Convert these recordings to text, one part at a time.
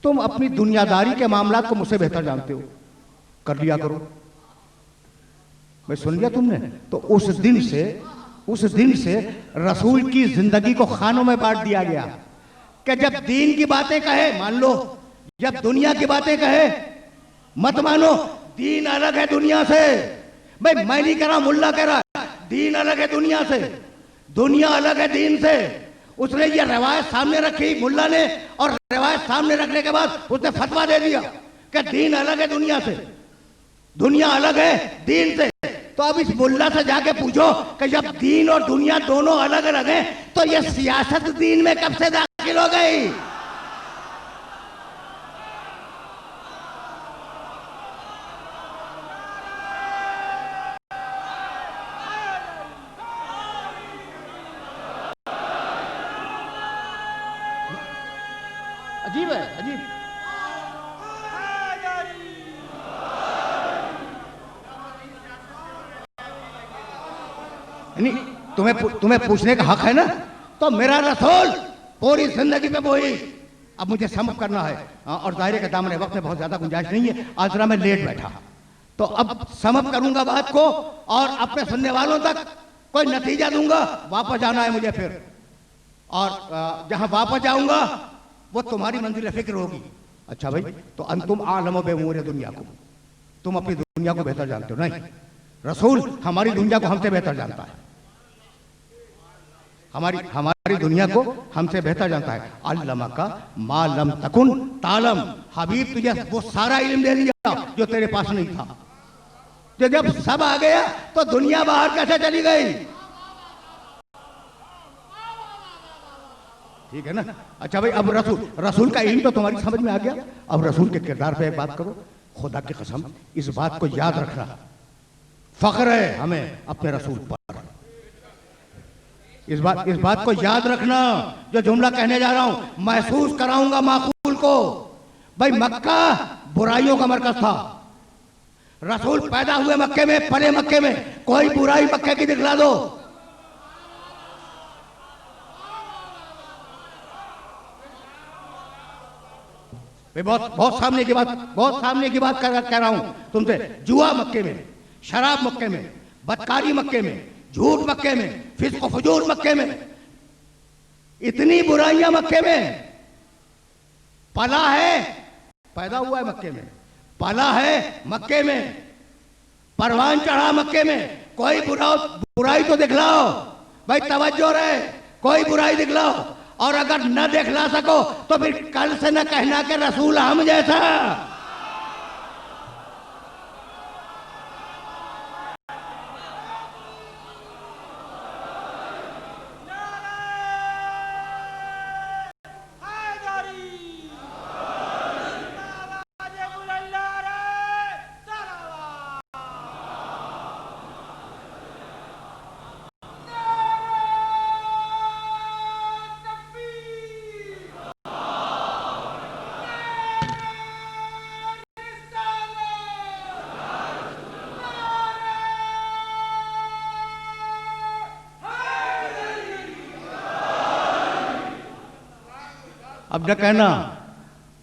तुम अपनी दुनियादारी के मामलात को मुझसे बेहतर जानते हो, कर लिया करो। मैं सुन लिया तुमने। तो उस दिन से रसूल की जिंदगी को खानों में बांट दिया गया कि जब दीन की बातें कहे मान लो, जब दुनिया की बातें कहे मत मानो। दीन अलग है दुनिया से। भाई मैं नहीं कह रहा, मुल्ला कह रहा है, दीन अलग है दुनिया से, दुनिया अलग है दीन से। उसने ये रवायत सामने रखी मुल्ला ने, और रवायत सामने रखने के बाद उसने फतवा दे दिया कि दीन अलग है दुनिया से, दुनिया अलग है दीन से। तो अब इस मुल्ला से जाके पूछो कि जब दीन और दुनिया दोनों अलग अलग हैं तो ये सियासत दीन में कब से दाखिल हो गई? अजीब है, अजीब। नहीं, तुम्हें पूछने का हक है ना। तो मेरा रसूल पूरी जिंदगी पे वही। अब मुझे समझ करना है, और दायरे के दामन वक्त में बहुत ज्यादा गुंजाइश नहीं है। आज जरा मैं लेट बैठा, तो अब समझ करूंगा बात को और अपने सुनने वालों तक कोई नतीजा दूंगा। वापस जाना है मुझे फिर, और जहां वापस जाऊंगा वो तुम्हारी मंजिल फिक्र होगी। अच्छा भाई, तो अंतुम आलम बेउमूर दुनिया को, तुम अपनी दुनिया को बेहतर जानते हो। नहीं, रसूल हमारी दुनिया को हमसे बेहतर जानता है, हमारी दुनिया को हमसे बेहतर जानता है। अल्लमा का मालम तकुन तालम, हबीब तुझे वो सारा इल्म दे दिया जो तेरे पास नहीं था। तो जब सब आ गया तो दुनिया बाहर कैसे चली गई? ठीक है ना। अच्छा भाई, अब रसूल का इल्म तो तुम्हारी समझ में आ गया। अब रसूल के किरदार पे एक बात करो। खुदा की कसम इस बात को याद रखना, फख्र है हमें अपने रसूल पर। इस बात को याद रखना, जो जुमला कहने जा रहा हूं महसूस कराऊंगा माकूल को। भाई मक्का बुराइयों का मरकज था। रसूल पैदा हुए मक्के में, पले मक्के में। कोई बुराई मक्के की दिखला दो। बहुत सामने की बात कह रहा हूं तुमसे। जुआ मक्के में, शराब मक्के में, बदकारी मक्के में, झूठ मक्के में, फिस्क फजूर मक्के में, इतनी बुराइयां मक्के में। पला है, पैदा हुआ है मक्के में, पला है मक्के में, परवान चढ़ा मक्के में। कोई बुराई तो दिखलाओ भाई, तवज्जो रहे, कोई बुराई दिखलाओ। और अगर न दिखला सको तो फिर कल से न कहना कि रसूल हम जैसा।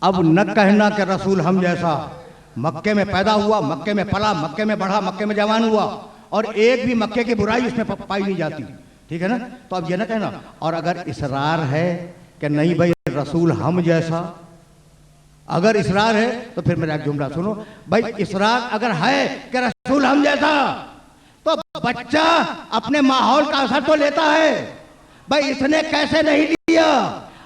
अब न कहना कि रसूल हम जैसा। मक्के में पैदा हुआ, मक्के में पला, मक्के में बढ़ा, मक्के में जवान हुआ, और एक भी मक्के की बुराई उसमें पाई नहीं जाती। ठीक है ना। तो अब ये ना कहना। और अगर इसरार है कि नहीं भाई रसूल हम जैसा, अगर इसरार है तो फिर मेरा एक जुमला सुनो भाई। इसरार अगर है कि रसूल हम जैसा, तो बच्चा अपने माहौल का असर तो लेता है। भाई इसने कैसे नहीं लिया?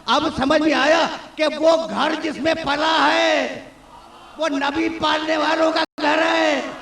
अब समझ में आया कि वो घर जिसमें पला है वो नबी पालने वालों का घर है।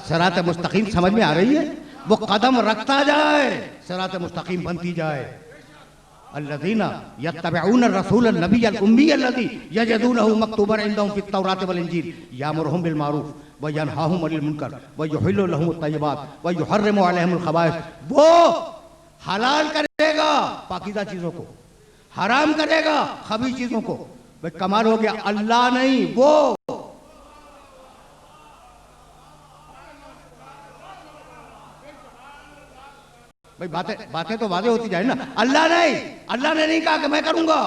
सरात मुस्तकीम समझ में आ रही है? वो कदम रखता जाए, सरात मुस्तकीम बनती जाए। अल्लज़ीना यत्तबिऊन रसूल नबिय्यल उम्मी अल्लज़ी यजिदूनहु मक्तूबन इंदहुम फित तौरात वल इंजील यामुरुहुम बिल मारूफ व यनहाहुम अनिल मुनकर व युहिल्लु लहुम अत-तय्यिबात व युहर्रिमु अलैहिमुल खबाइस। वो हलाल करेगा पाकीज़ा चीजों को, हराम करेगा खबीस चीजों को। भाई कमाल हो गया, अल्लाह नहीं वो। भाई बातें तो वादे होती जाए ना। अल्लाह ने नहीं कहा कि मैं करूंगा,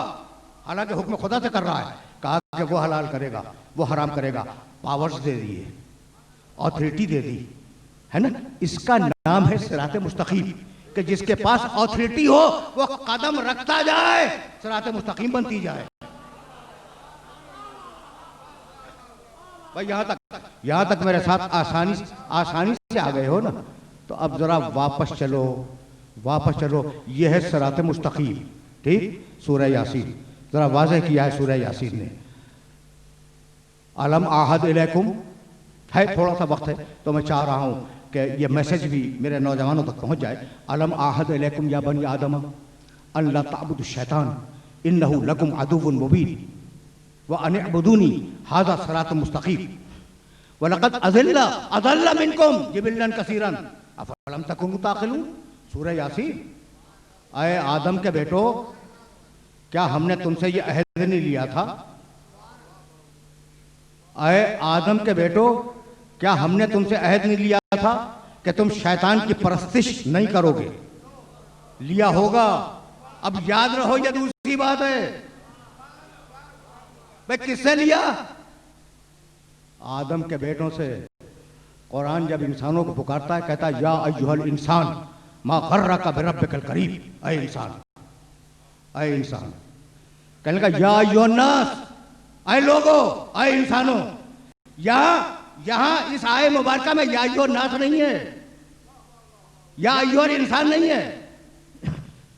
हालांकि हुक्म खुदा से कर रहा है। कहा कि वो हलाल करेगा, वो हराम करेगा। पावर्स दे दिए, ऑथोरिटी दे दी, है ना। इसका नाम है सिराते मुस्तकीम, कि जिसके पास ऑथोरिटी हो वो कदम रखता जाए, सिराते मुस्तकीम बनती जाए। भाई यहां तक मेरे साथ आसानी से आ गए हो ना, तो अब जरा वापस चलो। यह है सिराते मुस्तकीम, ठीक। सूरह यासीन जरा वाज़ेह किया है सूरह यासीन ने। अलम आहद इलैकुम है, थोड़ा सा वक्त है तो मैं चाह रहा हूं कि यह मैसेज भी मेरे नौजवानों तक पहुंच जाए। अलम आहद इलैकुम या बनी आदम अल्ला ताबुदु शैतान इन्नहु लकुम अदुव्वुन मुबीन व अन अबुदूनी हाज़ा सिरातुम मुस्तकीम व लक़द अज़ल्ला मिनकुम जिबिल्लन कसीरन अफलम तकुनु ताक़िलून। सूरह यासीन। आए आदम के बेटो, क्या हमने तुमसे ये अहद नहीं लिया था? आए आदम के बेटो, क्या हमने तुमसे अहद नहीं लिया था कि तुम शैतान की परस्तिश नहीं करोगे? लिया होगा, अब याद रहो, ये दूसरी बात है। भाई किससे लिया? आदम के बेटों से। कुरान जब इंसानों को पुकारता है कहता है या अय्युहल इंसान मा गर्रका बिरब्बिकल करीम। ऐ इंसान कहने का या अय्युहन नास, ऐ लोगों, ऐ इंसानों। यहां इस आय मुबारका में या अय्युहन नास नहीं है, या अय्युहल इंसान नहीं है।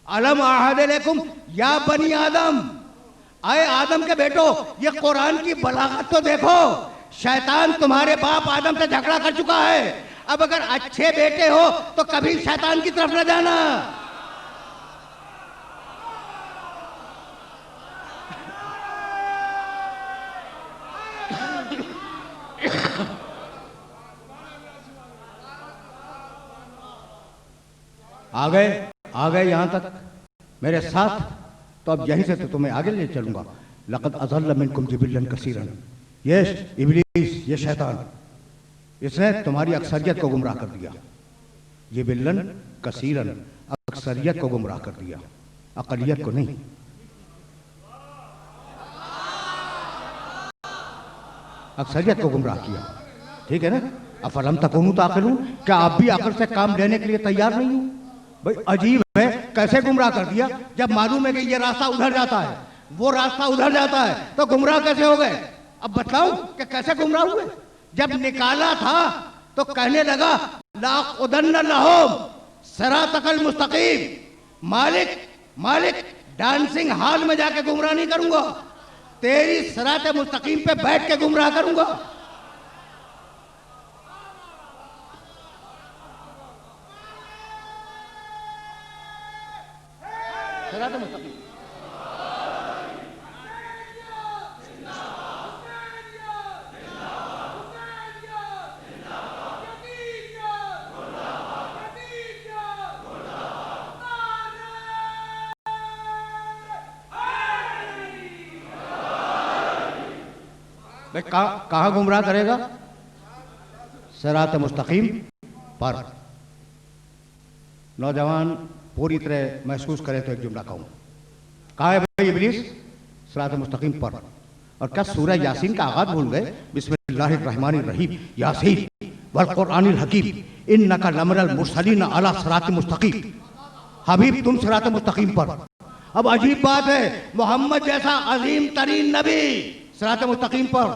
अलम आहद अलैकुम या बनी आदम, आए आदम के बेटो। ये कुरान की बलागत तो देखो। शैतान तुम्हारे बाप आदम से झगड़ा कर चुका है। अब अगर अच्छे बेटे हो तो कभी शैतान की तरफ न जाना। आ गए यहां तक मेरे साथ, तो अब यहीं से तो तुम्हें आगे ले चलूंगा। लक़द अज़ल्ला मिनकुम जिबिल्लन कसीरन। ये इब्लीस, ये शैतान, इसने तुम्हारी अक्सरियत को गुमराह कर दिया। ये बिल्लन कसीरन, अक्सरियत को गुमराह कर दिया, अक़लियत को नहीं। अक्सरियत को गुमराह किया, ठीक है ना। अफलम तकुनू ताक़िलून, क्या आप भी अकल से काम लेने के लिए तैयार नहीं हो? भाई अजीब है, कैसे गुमराह कर दिया? जब मालूम है कि ये रास्ता उधर जाता है, वो रास्ता उधर जाता है, तो गुमराह कैसे हो गए? अब बताऊं कि कैसे गुमराह हुए? जब निकाला था तो कहने लगा लाक़ुदन्न लहुम सिरातकल मुस्तकीम। मालिक डांसिंग हॉल में जाके गुमराह नहीं करूंगा, तेरी सिरात मुस्तकीम पे बैठ के गुमराह करूंगा। सिरात मुस्तकीम। भाई कहां गुमराह करेगा? सिरात मुस्तकीम पर। नौजवान पूरी तरह महसूस करे तो एक जुमला कहूं। कहा है भाई इब्लीस? सिरात मुस्तकीम पर। और क्या सूरह यासीन का आगाज भूल गए? बिस्मिल्लाहिर्रहमानिर्रहीम, यासीन वल कुरआनिल हकीम इन्नका लमिनल मुरसलीन अला सिरातिम मुस्तकीम। हबीब तुम सिरात मुस्तकीम पर। अब अजीब बात है, मोहम्मद जैसा अजीम तरीन नबी सिरात मुस्तकीम पर,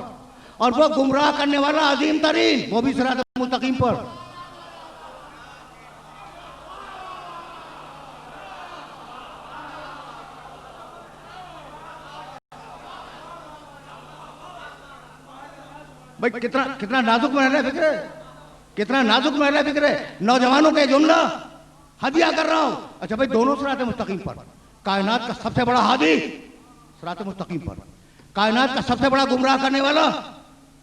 और वो गुमराह करने वाला अजीम तरीन, वो भी सिरात मुस्तकीम पर। भाई कितना नाजुक महल है फिक्र, कितना नाजुक महल है फिक्र। नौजवानों के जुमला हदिया कर रहा हूं। अच्छा भाई दोनों सिरात मुस्तकीम पर, कायनात का सबसे बड़ा हादी सिरात मुस्तकीम पर, कायनात का सबसे बड़ा गुमराह करने वाला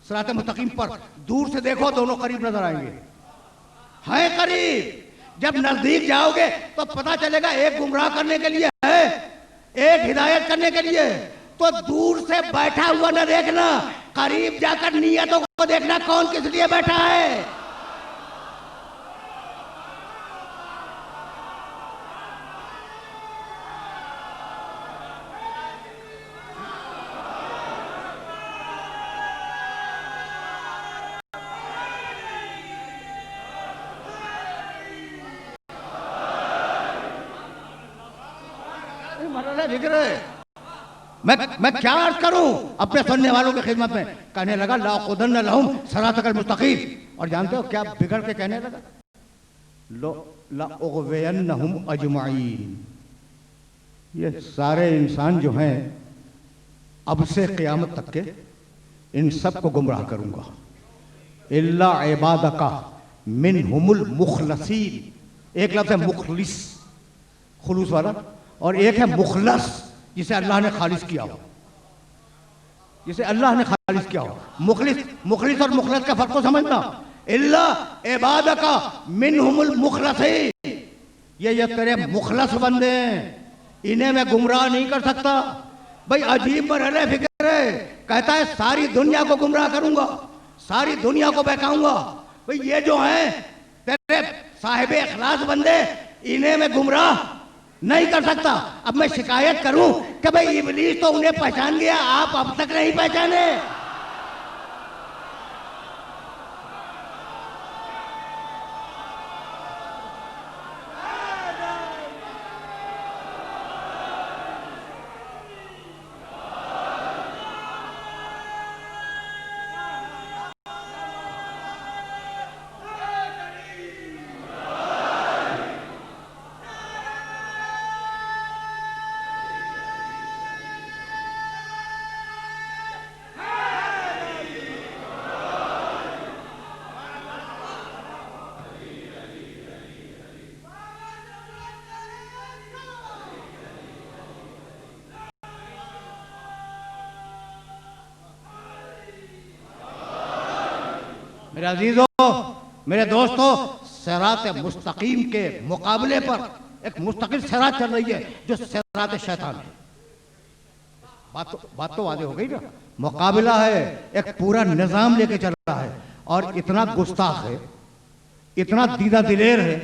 सिरात मुस्तकीम पर। दूर से देखो दोनों करीब नजर आएंगे, हैं करीब। जब नजदीक जाओगे तो पता चलेगा एक गुमराह करने के लिए है, एक हिदायत करने के लिए। तो दूर से बैठा हुआ न देखना, करीब जाकर नियतों को देखना कौन किस लिए बैठा है। मैं क्या अर्ज करूं अपने सुनने वालों की खिदमत में। कहने लगा लाक़ुदन्न लहुम सिरातकल मुस्तकीम। और जानते हो क्या बिगड़ के कहने लगा, लाउग़वियन्नहुम अजमईन। ये सारे इंसान जो हैं अब से क़यामत तक के, इन सब को गुमराह करूंगा। इल्ला इबादका मिनहुमुल मुखलसीन। एक लफ्ज़ है मुखलिस, खुलूस वाला, और एक है मुखलस जिसे अल्लाह ने खालिस किया हो, जिसे अल्लाह ने खालिस किया हो। मुखलिस और मुखलस का फर्क को समझना। इल्ला इबादका मिनहुमुल मुखलसीन, ये तेरे मुखलस बंदे हैं, इन्हें मैं गुमराह नहीं कर सकता। भाई अजीब मरहले फिक्र है। कहता है सारी दुनिया को गुमराह करूंगा, सारी दुनिया को बहकाऊंगा। भाई ये जो हैं तेरे साहिब इखलास बंदे, इन्हें मैं गुमराह नहीं कर सकता। अब मैं शिकायत करूं कि भाई इब्लीस तो उन्हें पहचान गया, आप अब तक नहीं पहचाने। मेरे अजीजों, मेरे दोस्तों, सिरात मुस्तकीम के मुकाबले पर एक मुस्तकिल सिरात चल रही है जो सिरात शैतान है। बात तो वादे हो गई ना। मुकाबला है, एक पूरा निजाम लेके चल रहा है, और इतना गुस्ताख है, इतना दीदा दिलेर है,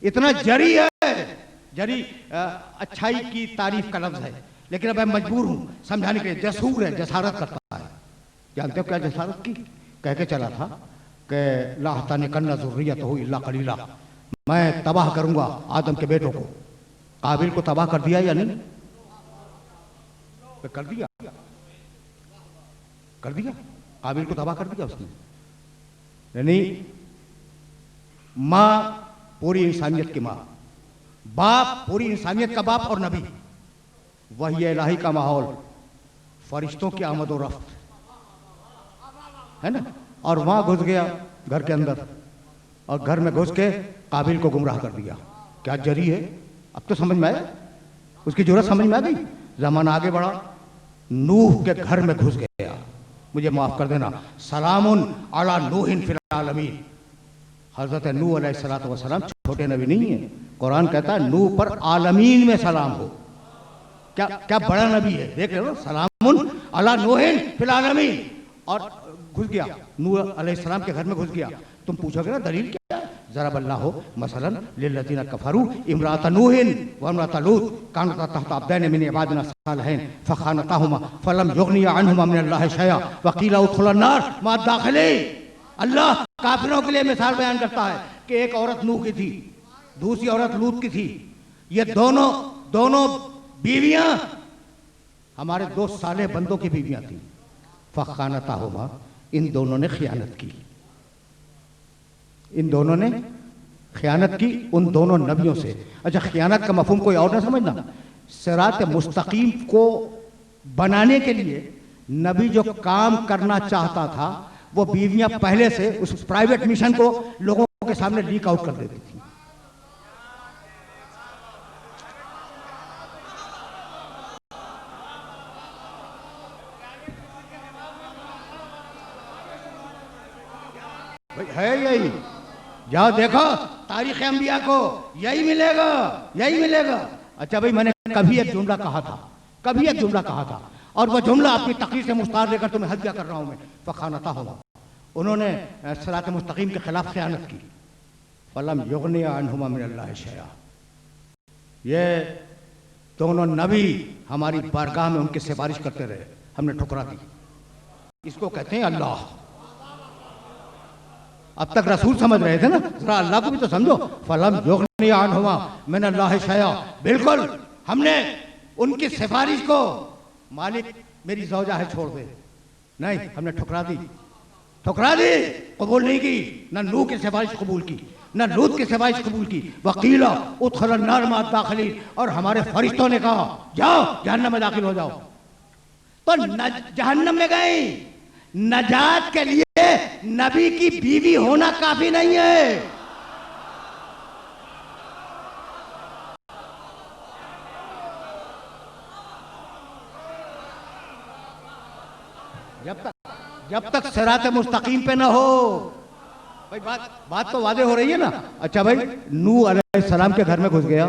इतना जरी है। जरी अच्छाई की तारीफ का लफ्ज है, लेकिन अब मैं मजबूर हूं समझाने के लिए। जसूर है, जसारत करता है। जानते हो क्या जसारत की? कह के चला था कि लाहतानिकन्ना ज़ुर्रियतहु इल्ला क़लीला, मैं तबाह करूंगा आदम के बेटों को। काबिल को तबाह कर दिया या नहीं? कर दिया, कर दिया। काबिल को तबाह कर दिया उसने। यानी माँ पूरी इंसानियत की माँ, बाप पूरी इंसानियत का बाप और नबी, वही इलाही का माहौल, फरिश्तों की आमद और रफ्त है ना। और वहां घुस गया घर के अंदर, और घर में घुस के काबिल को गुमराह कर दिया। क्या जरी है? अब तो समझ में आया, उसकी जरूरत समझ में आ गई। जमाना आगे बढ़ा, नूह के घर में घुस गया। मुझे माफ कर देना, सलामुन अला नूहिन फिल आलमीन। हजरत नूह अलैहिस्सलातु वस्सलाम छोटे नबी नहीं है। कुरान कहता है नूह पर आलमीन में सलाम हो। क्या क्या बड़ा नबी है, देख लो। सलामुन अला नूहिन फिल आलमीन। और घुस गया, नूह अलैहिस्सलाम के घर में घुस गया। तुम पूछोगे ना दलील क्या है? ज़रब अल्लाहु मसलन लिल्लज़ीना कफ़रू इम्रात नूहिन व इम्रात लूत कानता तहत अब्दैन मिन इबादिना सालिहीन फ़ख़ानताहुमा फ़लम युग़निया अन्हुमा मिनल्लाहि शैअ व क़ीला उदख़ुलन नार मअ दाख़िलीन। अल्लाह काफिरों के लिए मिसाल बयान करता है कि एक औरत नूह की थी, दूसरी औरत लूत की थी। ये दोनों बीवियां हमारे दो साले बंदों की बीवियां थी। फ़ख़ानताहुमा, इन दोनों ने खियानत की, इन दोनों ने खियानत की उन दोनों नबियों से। अच्छा, खियानत का मफहूम कोई और ना समझना। सिरात मुस्तकीम को बनाने के लिए नबी जो काम करना चाहता था, वो बीवियां पहले से उस प्राइवेट मिशन को लोगों के सामने लीक आउट कर देती थी। है यही। जाओ देखो तारीख अंबिया को, यही मिलेगा, यही मिलेगा। अच्छा भाई, मैंने कभी एक जुमला कहा था, कभी एक जुमला कहा था, और वह जुमला अपनी तकरीर से मुस्तार लेकर तुम्हें हदिया कर रहा हूं मैं, फ़खानता हुआ। उन्होंने सरात मुस्तकीम के खिलाफ ख़यानत की। फलम युगनी अन्हुमा मिनल्लाहि शैआ। ये दोनों नबी हमारी बारगाह में उनकी सिफारिश करते रहे, हमने ठुकरा दी। इसको कहते हैं अल्लाह। अब तक रसूल समझ रहे थे ना, जरा अल्लाह को भी तो समझो। फलम युगनी अन्हुमा मिनल्लाहि शैआ, बिल्कुल हमने उनकी सिफारिश को, मालिक मेरी ज़ौजा है छोड़ दे, नहीं, हमने ठुकरा दी, ठुकरा दी, कबूल नहीं की। न नूह की सिफारिश कबूल की, न लूत की सिफारिश कबूल की। वकीला उदखिलन नार मा दाखिलीन, और हमारे फरिश्तों ने कहा जाओ जहन्नम में दाखिल हो जाओ। तो जहन्नम में गई। नजात के लिए नबी की बीवी होना काफी नहीं है। जब तक सिरात मुस्तकीम पे ना हो भाई, बात तो वादे हो रही है ना। अच्छा भाई, नूह अलैहिस्सलाम के घर में घुस गया,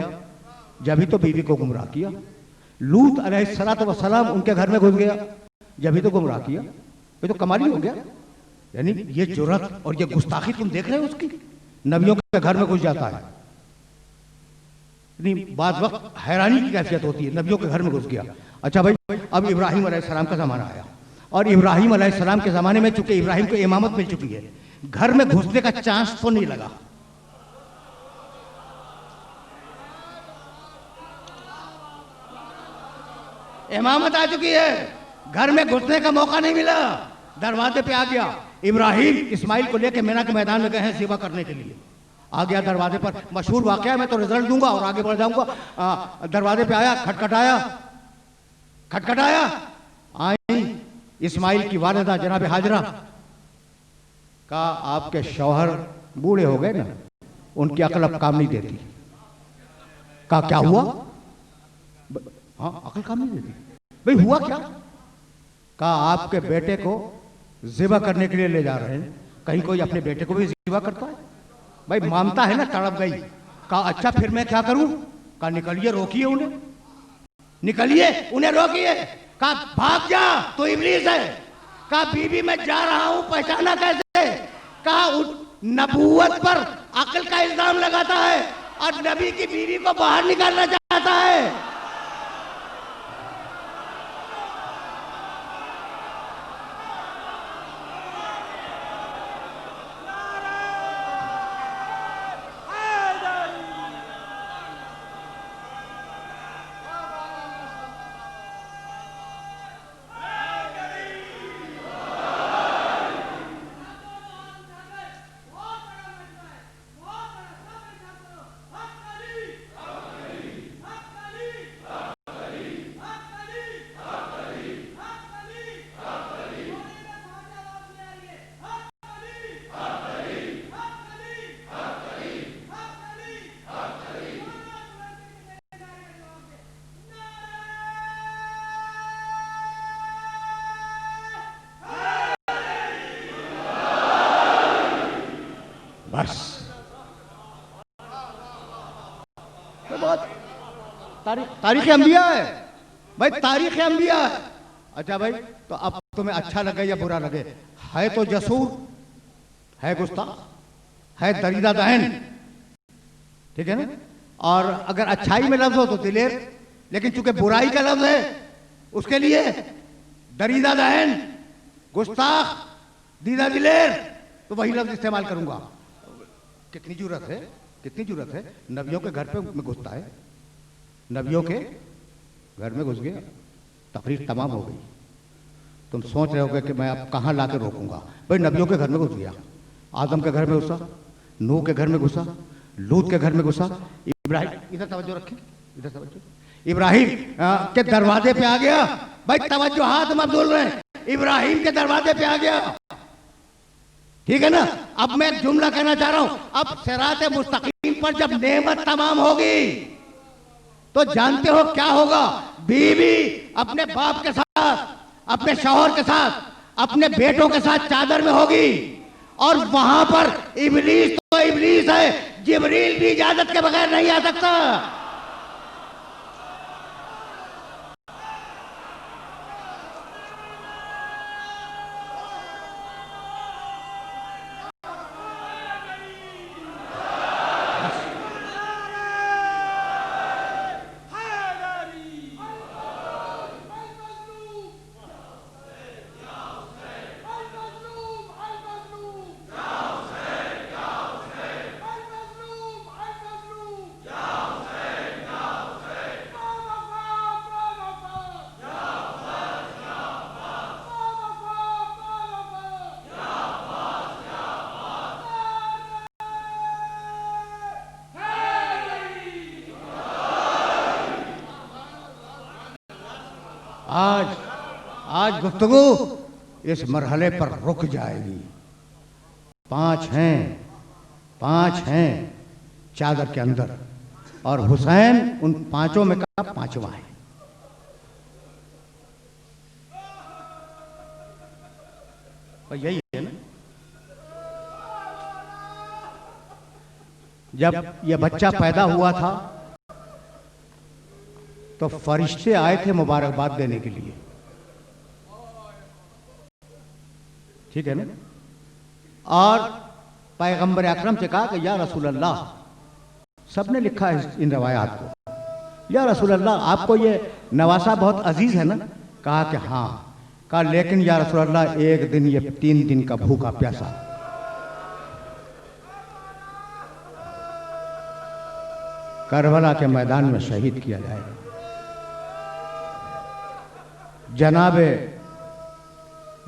जब ही तो बीवी को गुमराह किया। लूत अलैहिस्सलाम उनके घर में घुस गया, जब ही तो गुमराह किया। ये तो कमाल ही हो गया। यानी ये जुर्रत और ये गुस्ताखी तुम देख रहे हो उसकी, नबियों के घर में घुस जाता है। नहीं, बाद वक्त हैरानी की कैफियत होती है, नबियों के घर में घुस गया। अच्छा भाई, अब इब्राहिम अलैहिस्सलाम का जमाना आया, और इब्राहिम अलैहिस्सलाम के ज़माने में चूंकि इब्राहिम को इमामत मिल चुकी है, घर में घुसने का चांस तो नहीं लगा। इमामत आ चुकी है, घर में घुसने का मौका नहीं मिला। दरवाजे पे आ गया इब्राहिम, इस्माइल को लेकर मीना के मैदान में गए हैं सेवा करने के लिए। आ गया दरवाजे पर, मशहूर वाकया, मैं तो रिजल्ट दूंगा और आगे बढ़ जाऊंगा। दरवाजे पे आया, खटखटाया, खटखटाया, आई इस्माइल की वालिदा जनाब हाजरा। कहा आपके शौहर बूढ़े हो गए ना, उनकी अकल अब काम नहीं देती। कहा क्या हुआ? हाँ, अकल काम नहीं देती। भाई हुआ क्या? कहा आपके बेटे को ज़िबा करने के लिए ले जा रहे हैं। कहीं कोई अपने बेटे को भी ज़िबा करता है? भाई मामता है ना, तड़प गई। कहा अच्छा फिर मैं क्या करूं? कहा निकलिए, रोकिए उन्हें, निकलिए, उन्हें रोकिए। कहा भाग जा, तो इब्लीस है। कहा बीबी मैं जा रहा हूं, पहचाना कैसे? कहा नबूवत पर अकल का इल्जाम लगाता है और नबी की बीवी को बाहर निकालना चाहता है। बस तो बात तारीख अंबिया है भाई, तारीख अंबिया है। अच्छा भाई, तो अब तुम्हें अच्छा लगे या बुरा लगे, है तो जसूर, है गुस्ताख, है दरीदा दहन, ठीक है ना। और अगर अच्छाई में लफ्ज हो तो दिलेर, लेकिन चूंकि बुराई का लफ्ज है उसके लिए दरीदा दहन, गुस्ताख, दीदा दिलेर, तो वही लफ्ज इस्तेमाल करूंगा। कितनी जरूरत है, कितनी जरूरत है। नबियों के घर पे में घुसता है, नबियों के घर में घुस गया, तकरीर तमाम हो गई। तुम सोच रहे होगे कि मैं अब कहाँ ला के रोकूंगा। भाई नबियों के घर में घुस गया, आदम के घर में घुसा, नूह के घर में घुसा, लूत के घर में घुसा, इब्राहिम, इधर तवज्जो रखें, इधर तवज्जो, इब्राहिम के दरवाजे पे आ गया। भाई तवज्जो, हाथ मत बोल रहे हैं, इब्राहिम के दरवाजे पे आ गया, ठीक है ना। अब मैं एक जुमला कहना चाह रहा हूं, अब सिरात मुस्तकीम पर जब नेमत तमाम होगी तो जानते हो क्या होगा? बीवी अपने बाप के साथ, अपने शौहर के साथ, अपने बेटों के साथ चादर में होगी, और वहां पर इब्लीस तो इब्लीस है, जिब्रील भी इजाजत के बगैर नहीं आ सकता। आज आज गुफ्तगू इस मरहले पर रुक जाएगी। 5 हैं चादर के अंदर, और हुसैन उन 5 में का 5वां है। और यही है ना, जब यह बच्चा पैदा हुआ था तो फरिश्ते आए थे मुबारकबाद देने के लिए, ठीक है ना। और पैगंबर अकरम से कहा कि या रसूल अल्लाह, सबने लिखा है इन रवायात को, या रसूल अल्लाह आपको ये नवासा बहुत अजीज है ना। कहा कि हाँ। कहा लेकिन या रसूल अल्लाह एक दिन ये 3 दिन का भूखा प्यासा, करबला के मैदान में शहीद किया जाएगा।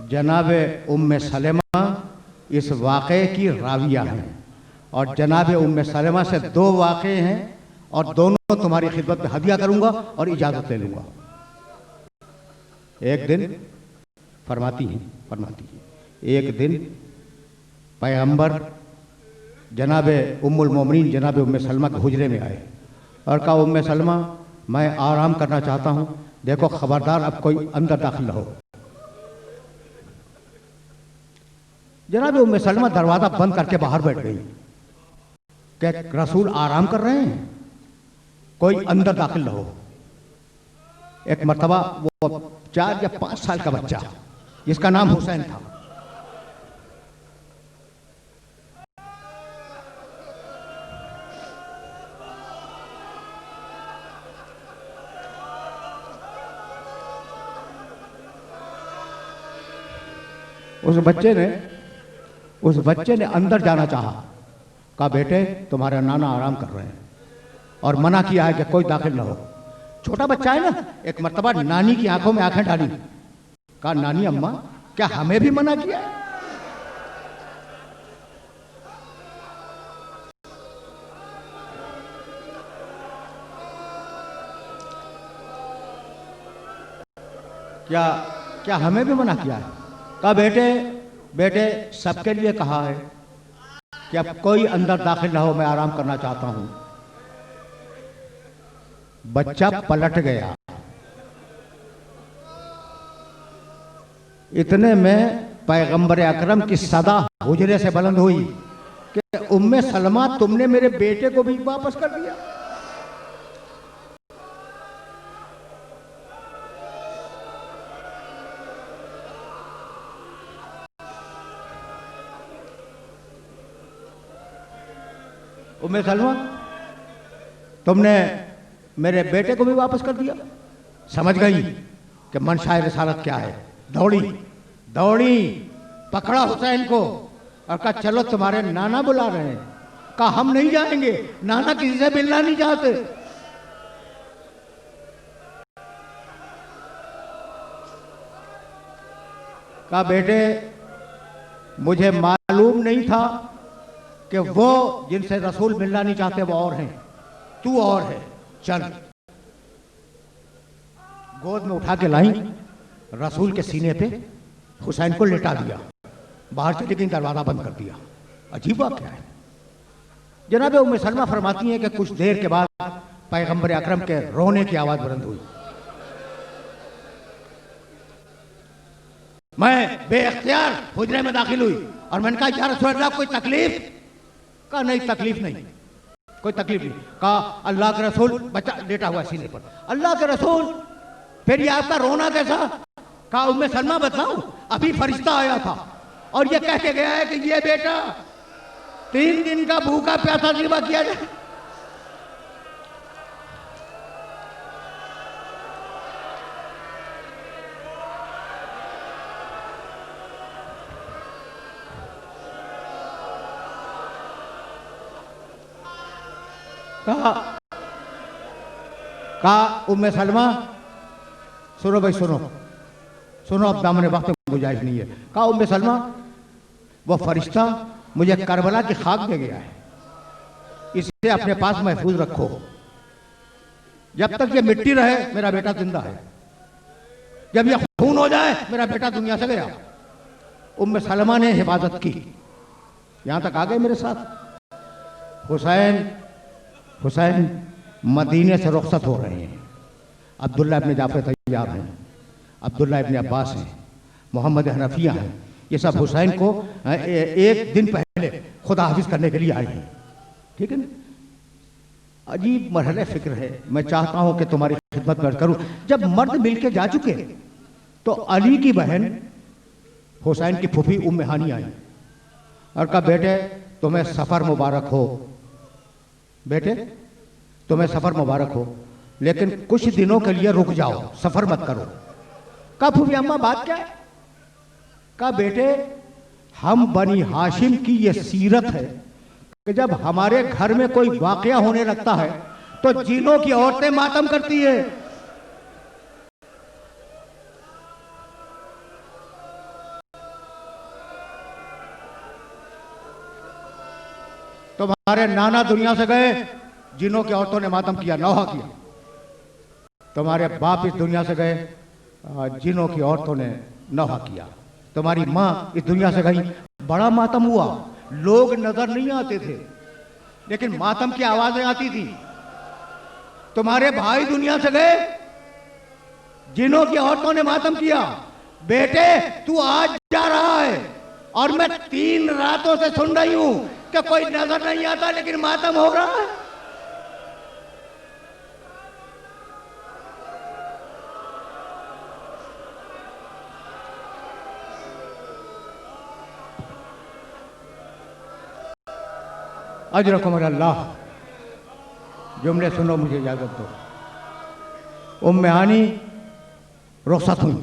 जनाबे उम्मे सलेमा इस वाक़े की राविया हैं, और जनाबे उम्मे सलेमा से 2 वाक़े हैं, और दोनों तुम्हारी खिदमत में हदिया करूंगा और इजाज़त ले लूंगा। एक दिन फरमाती हैं एक दिन पैगंबर जनाबे उम्मुल मोमिनीन जनाबे उम्मे सलमा के हुजरे में आए और कहा, उम्मे सलमा मैं आराम करना चाहता हूँ, देखो खबरदार अब कोई अंदर दाखिल न हो। जनाब उम्मे सलमा दरवाजा बंद करके बाहर बैठ गई कि रसूल आराम कर रहे हैं, कोई अंदर दाखिल न हो। एक मर्तबा वो 4 या 5 साल का बच्चा जिसका नाम हुसैन था, उस बच्चे ने अंदर जाना चाहा। कहा बेटे तुम्हारे नाना आराम कर रहे हैं, और मना किया है कि कोई दाखिल न हो। छोटा बच्चा है ना, एक मर्तबा नानी की आंखों में आंखें डाली। कहा नानी अम्मा क्या हमें भी मना किया है? क्या हमें भी मना किया है? कहा बेटे सबके लिए कहा है कि अब कोई अंदर दाखिल ना हो, मैं आराम करना चाहता हूं। बच्चा पलट गया। इतने में पैगंबर अकरम की सदा हुजरे से बुलंद हुई कि उम्मे सलमा तुमने मेरे बेटे को भी वापस कर दिया। उम्मे सलमा तुमने मेरे बेटे को भी वापस कर दिया। समझ गई कि मंशाए रिसालत क्या है। दौड़ी पकड़ा हुसैन को और कहा चलो तुम्हारे नाना बुला रहे हैं। कहा हम नहीं जाएंगे, नाना किसी से मिलना नहीं चाहते। कहा बेटे मुझे मालूम नहीं था कि वो जिनसे रसूल मिलना नहीं चाहते वो और हैं, तू और है, चल। गोद में उठा के लाई, रसूल के सीने पे हुसैन को लेटा दिया, बाहर चली गई, दरवाजा बंद कर दिया। अजीब बात क्या है। जनाब उम्मे सलमा फरमाती हैं कि कुछ देर के बाद पैगंबर अकरम के रोने की आवाज बुलंद हुई। मैं बेअख्तियार हुजरे में दाखिल हुई और मैंने कहा या रसूल अल्लाह कोई तकलीफ? कहा नहीं तकलीफ नहीं, कोई तकलीफ नहीं। कहा अल्लाह के रसूल, बच्चा लेटा हुआ सीने पर, अल्लाह के रसूल फिर ये आपका रोना कैसा? कहा उम्मे सलमा बताऊं, अभी फरिश्ता आया था और ये कह के गया है कि ये बेटा 3 दिन का भूखा प्यासा ज़िबा किया जाए। कहा उम्मे सलमा सुनो भाई सुनो सुनो, अब दामने वक्त में गुंजाइश नहीं है। कहा उम्मे सलमा वो फरिश्ता मुझे करबला की खाक दे गया है, इसे अपने पास महफूज रखो, जब तक ये मिट्टी रहे मेरा बेटा जिंदा है, जब ये खून हो जाए मेरा बेटा दुनिया से गया। उम्मे सलमा ने हिफाजत की। यहां तक आ गए मेरे साथ। हुसैन मदीने से रुखसत हो रहे हैं। अब्दुल्ला इब्न जाफर तैयार हैं, अब्दुल्ला इब्न अब्बास हैं, मोहम्मद हनफिया हैं, ये सब हुसैन को एक दिन पहले खुदा हाफिज करने के लिए आए हैं। ठीक है ना? अजीब मरहले फिक्र है। मैं चाहता हूं कि तुम्हारी खिदमत में करूं। जब मर्द मिलके जा चुके तो अली की बहन हुसैन की फूफी उम्मे हानी आई और कहा बेटे तुम्हें सफर मुबारक हो, बेटे तुम्हें सफर मुबारक हो, लेकिन कुछ दिनों के लिए रुक जाओ, सफर मत करो। कहा फूफी अम्मा बात क्या है? कहा बेटे हम बनी हाशिम की ये सीरत है कि जब हमारे घर में कोई वाकया होने लगता है तो जिनों की औरतें मातम करती है। तुम्हारे नाना दुनिया से गए, जिनों की औरतों ने मातम किया, नौहा किया। तुम्हारे बाप इस दुनिया से गए, जिनों की औरतों ने नौहा किया। तुम्हारी माँ इस दुनिया से गई, बड़ा मातम हुआ, लोग नजर नहीं आते थे लेकिन मातम की आवाजें आती थी। तुम्हारे भाई दुनिया से गए, जिनों की औरतों ने मातम किया। बेटे तू आज जा रहा है और मैं 3 रातों से सुन रही हूं कि कोई नजर नहीं आता लेकिन मातम हो रहा है। अजरकुम अल्लाह। जुमले सुनो, मुझे इजाजत दो। उम्मे हानी रुखसत हुई,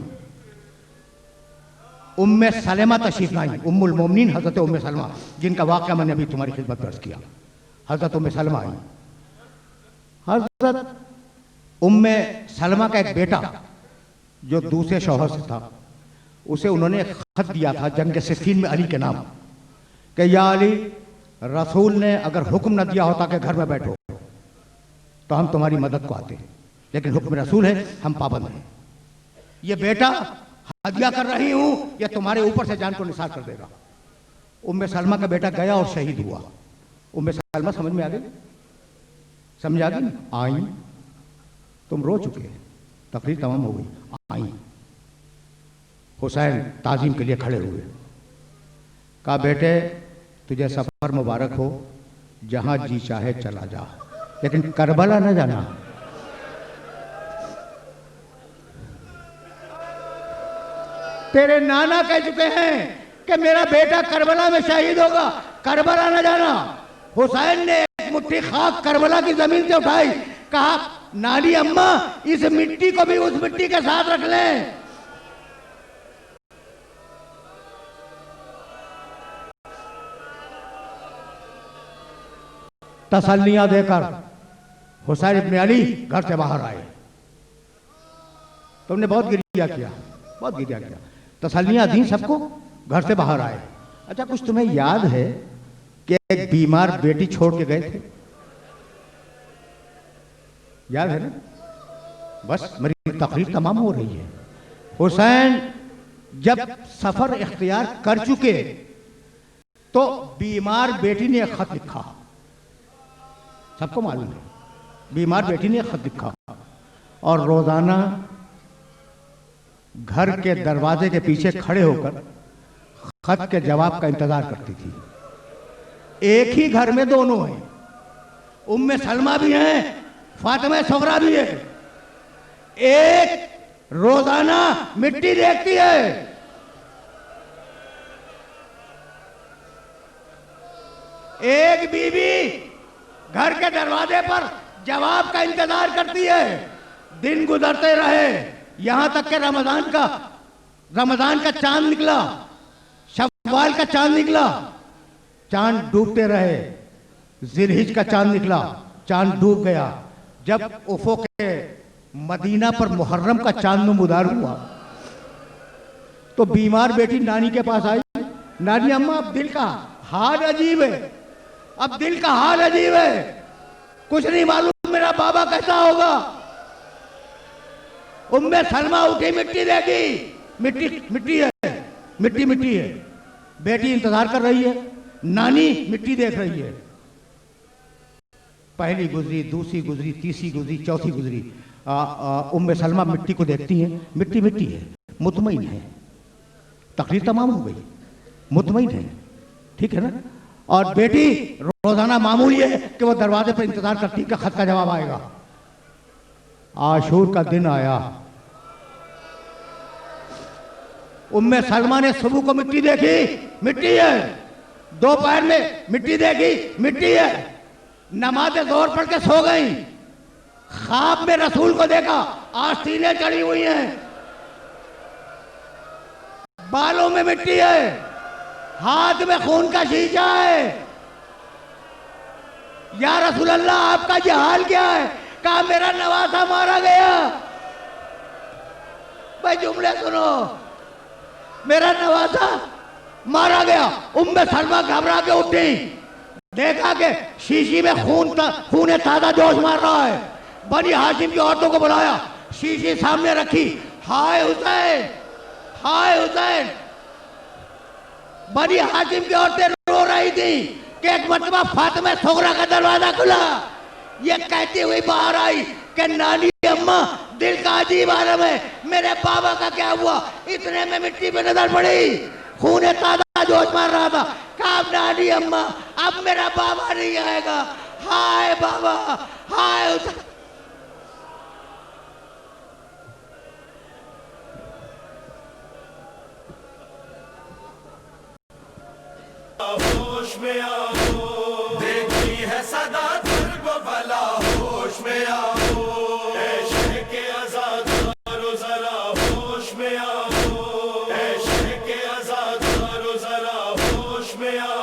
उम्मे सलेमा तशरीफ लाई, उम्मुल मोमिनीन हजरत उम्मे सलमा, जिनका वाक़या मैंने अभी तुम्हारी खिदमत में अर्ज़ किया। हजरत उम्मे सलमा आई। हजरत उम्मे सलमा का एक बेटा जो दूसरे शौहर से था, उसे उन्होंने एक खत दिया था जंग सिफ़ीन में अली के नाम कि या अली, रसूल ने अगर हुक्म न दिया होता कि घर में बैठो तो हम तुम्हारी मदद को आते, लेकिन हुक्म रसूल है, हम पाबंद हैं। ये बेटा हदिया कर रही हूं, ये तुम्हारे ऊपर से जान को निसार कर देगा। उम्मे सलमा का बेटा गया और शहीद हुआ। उम्मे सलमा समझ में आ गई? समझ आ गई? आई, तुम रो चुके, तकरीर तमाम हो गई, आई। हुसैन ताजीम के लिए खड़े हुए। कहा बेटे तुझे सफर मुबारक हो, जहां जी चाहे चला जा, लेकिन करबला न जाना। तेरे नाना कह चुके हैं कि मेरा बेटा करबला में शहीद होगा, करबला न जाना। हुसैन ने एक मुट्ठी खाक करबला की जमीन से उठाई, कहा नानी अम्मा इस मिट्टी को भी उस मिट्टी के साथ रख लें। तसल्लियां देकर हुसैन इब्न अली घर से बाहर आए। तुमने बहुत गिरिया किया, बहुत गिरिया किया, तसल्लियां दी सबको, घर से बाहर आए। अच्छा कुछ तुम्हें याद है कि एक बीमार बेटी छोड़ के गए थे? याद है ना? बस मेरी तकरीर तमाम हो रही है। हुसैन जब सफर इख्तियार कर चुके तो बीमार बेटी ने एक खत लिखा, सबको मालूम है, बीमार बेटी ने खत लिखा और रोजाना घर के दरवाजे के पीछे खड़े होकर खत के जवाब का इंतजार करती थी। एक ही घर में दोनों हैं, उम्मे सलमा भी हैं, फातिमा सगरा भी है। एक रोजाना मिट्टी देखती है, एक बीवी घर के दरवाजे पर जवाब का इंतजार करती है। दिन गुजरते रहे, यहां तक कि रमजान का चांद निकला, शव्वाल का चांद निकला, चांद डूबते रहे। जिलहिज का चांद निकला, चांद डूब गया। जब उफुक के मदीना पर मुहर्रम का चांद नमूदार हुआ तो बीमार बेटी नानी के पास आई। नानी अम्मा, अब दिल का हाल अजीब है, अब दिल का हाल अजीब है, कुछ नहीं मालूम मेरा बाबा कैसा होगा। उम्मे सलमा उठी, मिट्टी देखी, मिट्टी मिट्टी है, मिट्टी मिट्टी है। बेटी इंतजार कर रही है, नानी मिट्टी देख रही है। पहली गुजरी, दूसरी गुजरी, तीसरी गुजरी, चौथी गुजरी। उम्मे सलमा मिट्टी को देखती हैं, मिट्टी मिट्टी है, मुतमईन है। तकरीर तमाम हो गई, मुतमईन है, ठीक है ना। और बेटी रोजाना मामूली है कि वो दरवाजे पर इंतजार करती है कि खत का जवाब आएगा। आशूर का दिन आया, उम्मे सलमा ने सुबह को मिट्टी देखी, मिट्टी है। दोपहर में मिट्टी देखी, मिट्टी है। नमाज जोर पढ़ के सो गई। ख्वाब में रसूल को देखा, आस्तीनें चढ़ी हुई हैं, बालों में मिट्टी है, हाथ में खून का शीशा है। या रसूल अल्लाह, आपका ये हाल क्या है? कहा मेरा नवासा मारा गया। भाई जुमले सुनो, मेरा नवासा मारा गया। उम्मे सलमा घबरा के उठी, देखा कि शीशी में खून ताजा जोश मार रहा है। बनी हाशिम की औरतों को बुलाया, शीशी सामने रखी। हाय हुसैन, हाय हुसैन। बनी हाशिम की औरतें रो रही थी कि एक मरतबा फातिमा सगरा का दरवाजा खुला। ये कहती हुई बाहर आई कि नानी अम्मा, दिल का अजीब आलम है, मेरे बाबा का क्या हुआ? इतने में मिट्टी पे नजर पड़ी, खून ताजा जोश मार रहा था। कहा नानी अम्मा, अब मेरा बाबा नहीं आएगा। हाय बाबा, हाय हुसैन। होश में आओ, देखी है सदा दर्ब भला, होश में आओ, ऐशे के आजादारो जरा होश में आओ, ऐशे के आजादारो जरा होश में आओ।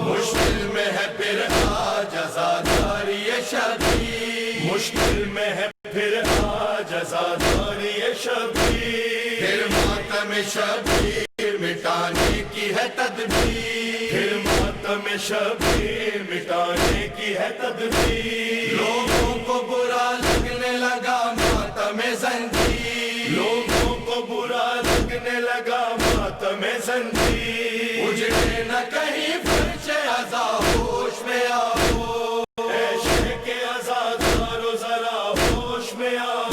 मुश्किल में है फिर आज आजादारी ये शबीर, मुश्किल में है फिर आज आजादारी ये शबीर। फिर मातम शबीर मिटाने की है तदबीर, फिर मातम शबीर मिटाने की है तदबीर। लोगों को बुरा लगने लगा मातम जंजीर, लोगों को बुरा लगने लगा मातम जंजीर। उजड़े न कहीं फर्शे अज़ा, होश में आओ, ऐशे के आज़ादारो जरा होश में आओ,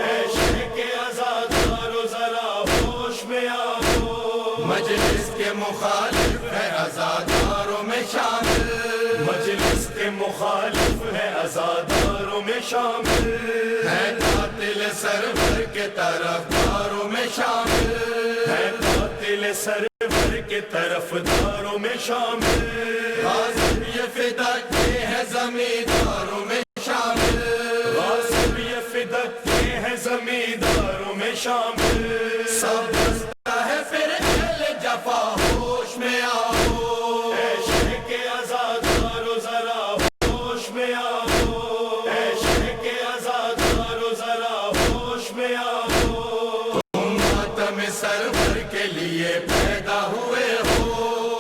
ऐशे के आज़ादारो जरा होश में आओ। मजलिस के मुखालिफ है आजादारों में शामिल, मजलिस के मुखालिफ है आजादारों में शामिल, है कातिल सरवर के तरफदारों में शामिल, है कातिल सरवर के तरफदारों में शामिल। गाज़िब ये फिदक के है जमींदारों में शामिल, गाज़िब ये फिदक के है जमींदारों में शामिल। सब होश में आओ, ऐशे के आज़ादारो जरा होश में आओ, ऐशे के आज़ादारो जरा होश में आओ। तुम मातम सरवर के लिए पैदा हुए हो,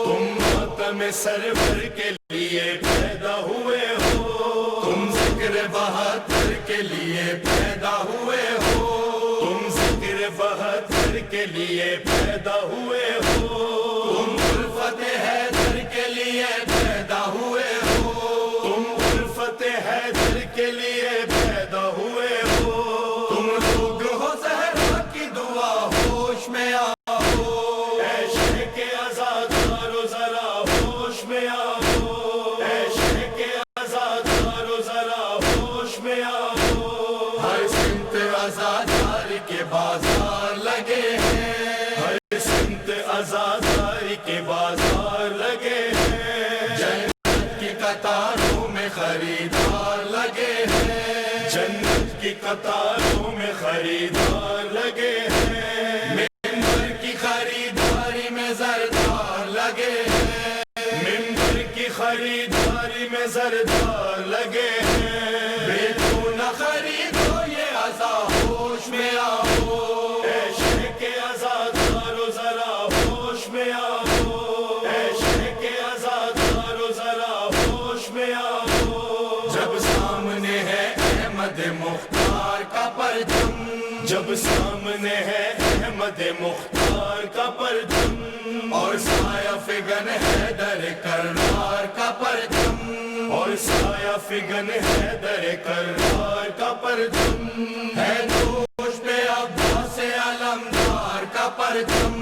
तुम मातम सरवर के लिए पैदा हुए हो, तुम जिक्र बहादुर के लिए पैदा हुए हो, तुम जिक्र बहादुर के लिए पैदा हुए हो, तुम उल्फत हैदर के लिए पैदा हुए हो, तुम उल्फत हैदर के लिए पैदा हुए हो। तुम लोग हो ज़हरा की होश में आओ, ऐ शहर के आजादारो जरा होश में आओ, ऐ शहर के आजादारो जरा होश में आओ। हर सिमत आजादारी के बाजार लगे हैं, हर सिमत आजादारी के बाजार लगे हैं। जन्नत की कतारों में खरीदार लगे हैं, जन्नत की कतारों में खरीदार लगे हैं। मिंबर की खरीदारी में जरदार लगे हैं, मिंबर की खरीदारी में जरदार लगे हैं। बेचो न खरीदो ये आजा होश में आओ, ऐ शहर के आजादारो जरा होश में आओ, ऐ शहर के आजादारो जरा होश में आओ। जब सामने है अहमद मुख्तार का परचम, जब सामने है अहमद मुख्तार का परचम, और साया फिगन हैदर कररार का परचम, और साया फिगन हैदर कररार का परचम। है दोष पे अब्बास अलमदार का परचम,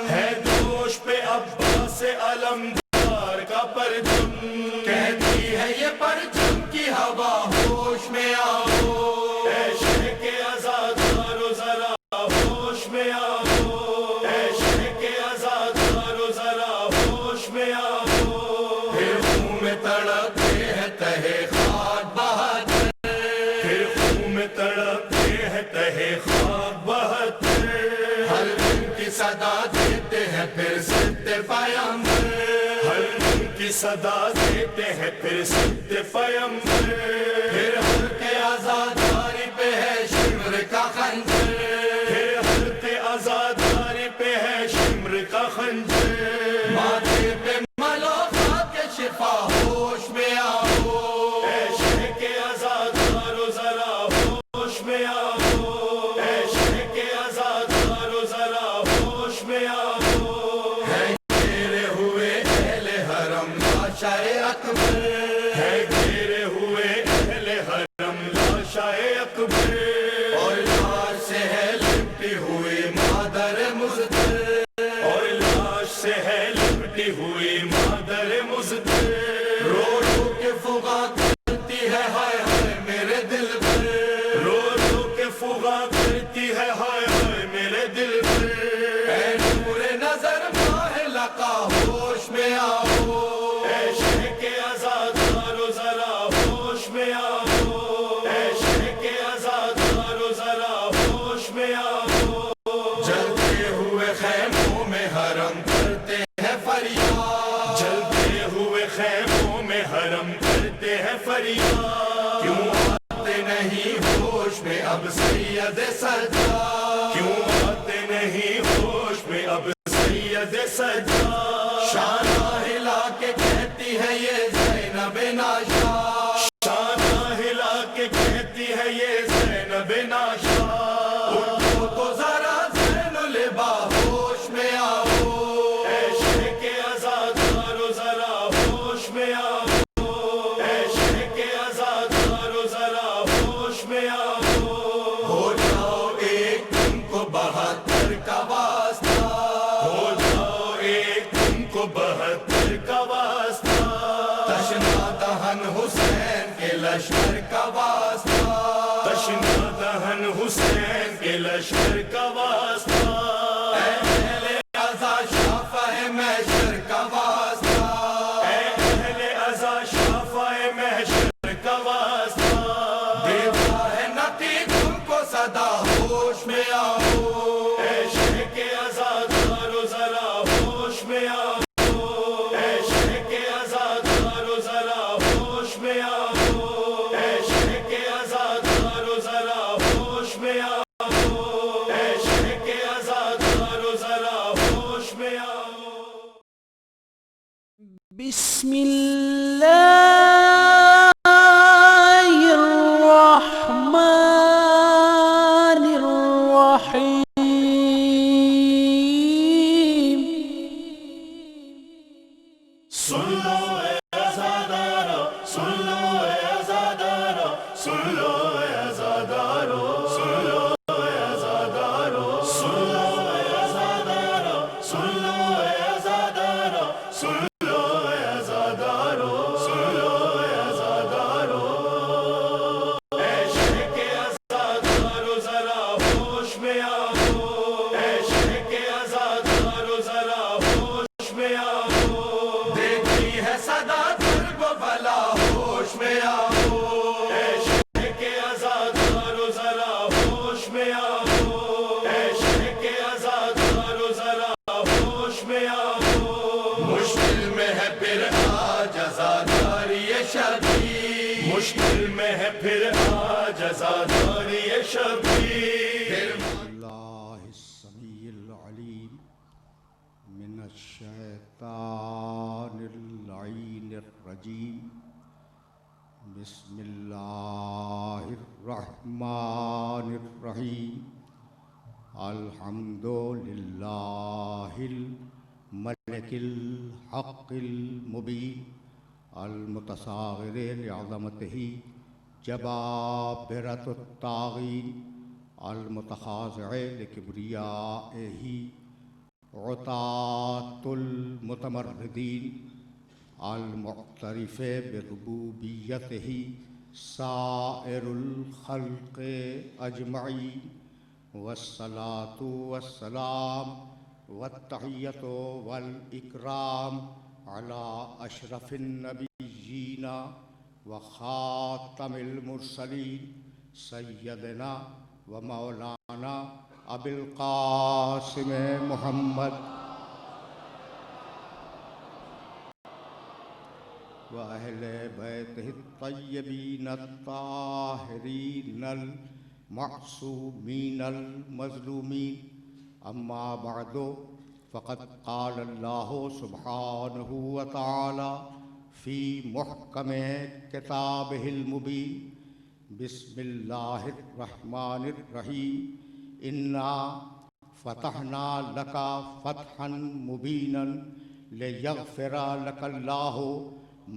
है दोष पे अब्बास अलमदार का परचम। कहती है ये परचम की हवा होश में आओ, ऐ शहर के आजादारो जरा होश में आओ, ऐ शहर के आजादारो जरा होश में आओ। फिर खून में तड़पते हैं तहे खाक बहादुर, फिर खून में तड़पते हैं तहे खाक बहादुर। हर दिन की सदा देते हैं फिर सिद्ध पैगंबर, हर दिन की सदा देते हैं फिर सिद्ध पैगंबर। फिर हर के आजादारी पे है शिमर का खंजर, फिर हर के आजादारी पे है शिमर का खंजर। माथे पे मलो खाके शिफा होश में आओ, ऐ शहर के आजादारो जरा होश में आओ, ऐ शहर के आजादारो जरा होश में आओ। है घेरे हुए अहले हरम लाशाए अकबर, है घेरे हुए अहले हरम लाशाए अकबर। और लाश से है लिपटी हुई मादर मुज़द्दर, और लाश से है लिपटी हुई मादर मुज़द्दर। रो रो के फुगा करती है हाय हाय मेरे दिल पर, रो रो के फुगा करती है हाय हाय मेरे दिल पर। ऐ नूरे नजर माहे लका होश में आओ, ऐ शहर के आजादारो जरा होश में आओ, ऐ शहर के आजादारो जरा होश में आओ। जलते हुए खैमों में हरम करते हैं फरियाद, जलते हुए खैमों में हरम करते हैं फरियाद। क्यों आते नहीं होश में अब सैयद सज्जाद, क्यों आते नहीं होश में अब सैयद सज्जाद। शाना हिला के कहती है ये ज़ैनब नाशा, शाना हिला के कहती है ये ज़ैनब नाशा। उठो तो जरा ज़ैनुल बाहोश में आओ, ऐ शहर के आजादारो जरा होश में आओ, ऐ शहर के आजादारो जरा होश में आओ। हो जाओ एक तुमको 72 का वास्ता, हो जाओ एक तुमको 72 का वास्ता। तशना दहन हुसैन के लश्कर का वास्ता, तशना दहन हुसैन के लश्कर का वास्ता। ऐ अहले अज़ा शाफ़ाए महशर का वास्ता, ऐ अहले अज़ा शाफ़ाए महशर का वास्ता। देता है नकी तुमको सदा होश में आओ, ऐ शहर के आजादारो जरा होश में आओ, ऐ शहर के आजादारो जरा होश में आओ, ऐ शहर के आजादारो जरा होश में आओ, ऐ शहर के आजादारो जरा होश में आओ। बिस्मिल्लाहिर्रहमानिर्रहीम। सुन लो ए आजादारो, सुन लो ए आजादारो, सुन लो ए आजादारो, सुन लो ए आजादारो, सुन लो ए आजादारो। मुश्किल में है फिर आज आजादारी ये शबीर। अल्लाहिस्समीउल अलीम मिनश्शैतानिर लाइनिर रजीम। बिस्मिल्लाहिर रहमानिर रहीम। अल्हम्दुलिल्लाहिल मलिकिल हक़्क़िल मुबीन। अल मुतसागिर लिअज़मतिही जबाबिरतुत तागीन। अल मुतखाज़िअ लिकिब्रियाइही उतातुल मुतमर्रिदीन। अल मुअ्तरिफ़ बिरुबूबियतिही साइरुल खल्क़ि अजमईन। वस्सलातु वस्सलाम वत्तहिय्यतु वल इकराम अला अशरफिन नबिय्यीन व खातमिल मुरसलीन सय्यदना व मौलाना अबिल क़ासिम मुहम्मद व अहले बैतिहि तय्यबीन ताहिरीन मअसूमीन मज़लूमीन। अम्मा बअदु फ़क़द क़ाल अल्लाहु सुब्हानहु व तआला फ़ी मुहकमे किताबिहिल मुबीन। बिस्मिल्लाहिर रहमानिर रहीम। इन्ना फ़तहना लका फ़तहन मुबीनन लियग़फ़िरा लकल्लाहु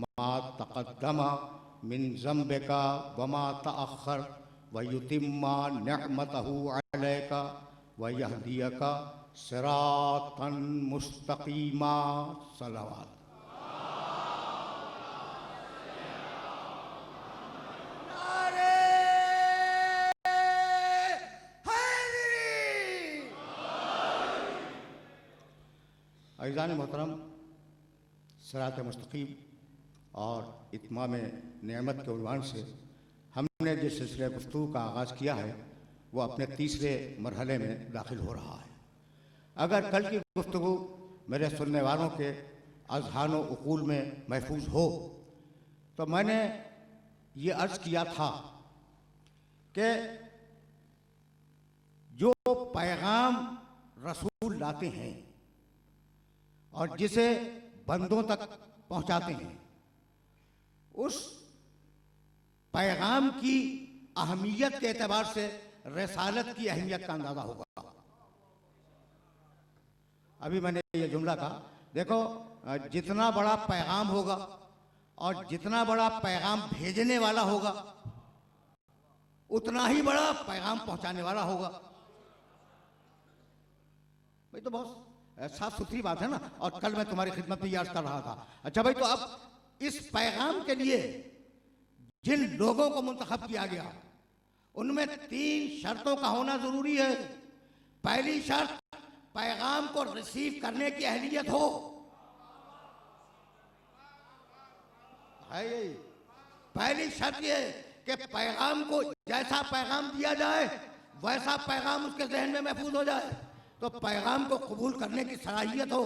मा तक़द्दम मिन ज़ंबिका व मा तअख़्ख़र व युतिम्मा निअमतहु अलैका व यहदियका सिरातन मुस्तक़ीमा। सलावत। अज़ीज़ान मोहतरम, सिरात मुस्तक़ीम और इत्माम नेमत के उन्वान से हमने जिस सिलसिले गुफ्तगू का आगाज़ किया है वो अपने तीसरे मरहले में दाखिल हो रहा है। अगर कल की गुफ्तगू मेरे सुनने वालों के अज़हान व उक़ूल में महफूज हो तो मैंने ये अर्ज़ किया था कि जो पैगाम रसूल लाते हैं और जिसे बंदों तक पहुंचाते हैं उस पैगाम की अहमियत के एतबार से रसालत की अहमियत का अंदाज़ा होगा। अभी मैंने ये जुमला कहा, देखो जितना बड़ा पैगाम होगा और जितना बड़ा पैगाम भेजने वाला होगा उतना ही बड़ा पैगाम पहुंचाने वाला होगा। भाई तो बहुत साफ सुथरी बात है ना। और कल मैं तुम्हारी खिदमत में याद कर रहा था। अच्छा भाई, तो अब इस पैगाम के लिए जिन लोगों को मुंतखब किया गया उनमें 3 शर्तों का होना जरूरी है। पहली शर्त, पैगाम को रिसीव करने की अहलियत हो। पहली शर्त ये कि पैगाम को जैसा पैगाम दिया जाए वैसा पैगाम उसके ज़हन में महफूज हो जाए, तो पैगाम को कबूल करने की सलाहियत हो।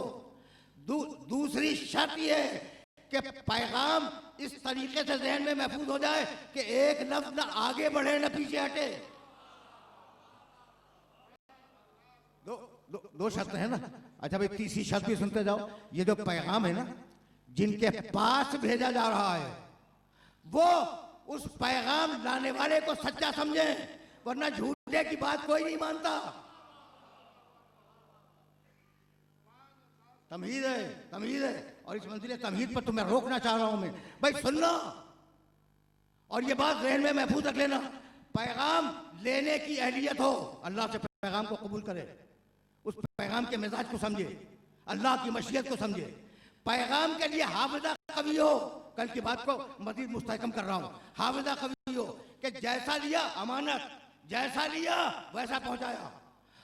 दूसरी शर्त ये कि पैगाम इस तरीके से ज़हन में महफूज हो जाए कि एक लफ्ज़ न आगे बढ़े न पीछे हटे। दो शर्त है ना। अच्छा भाई, तीसरी शर्त भी सुनते जाओ। ये जो पैगाम है ना, जिनके पास भेजा जा रहा है वो उस पैगाम लाने वाले को सच्चा समझे, वरना झूठे की बात कोई नहीं मानता। तमहीद है, तमहीद है। और इस मंजिल तमहीद पर तो मैं रोकना चाह रहा हूं। मैं भाई सुनना और ये बात ज़हन में महफूज रख लेना। पैगाम लेने की अहलियत हो, अल्लाह से पैगाम को कबूल करे, उस पैगाम के मिजाज को समझे, अल्लाह की मशीयत को समझे। पैगाम के लिए हाफिज़ा कवी हो। कल की बात को मज़ीद मुस्तहकम कर रहा हूँ। हाफिज़ा कवी हो कि जैसा लिया अमानत, जैसा लिया वैसा पहुंचाया।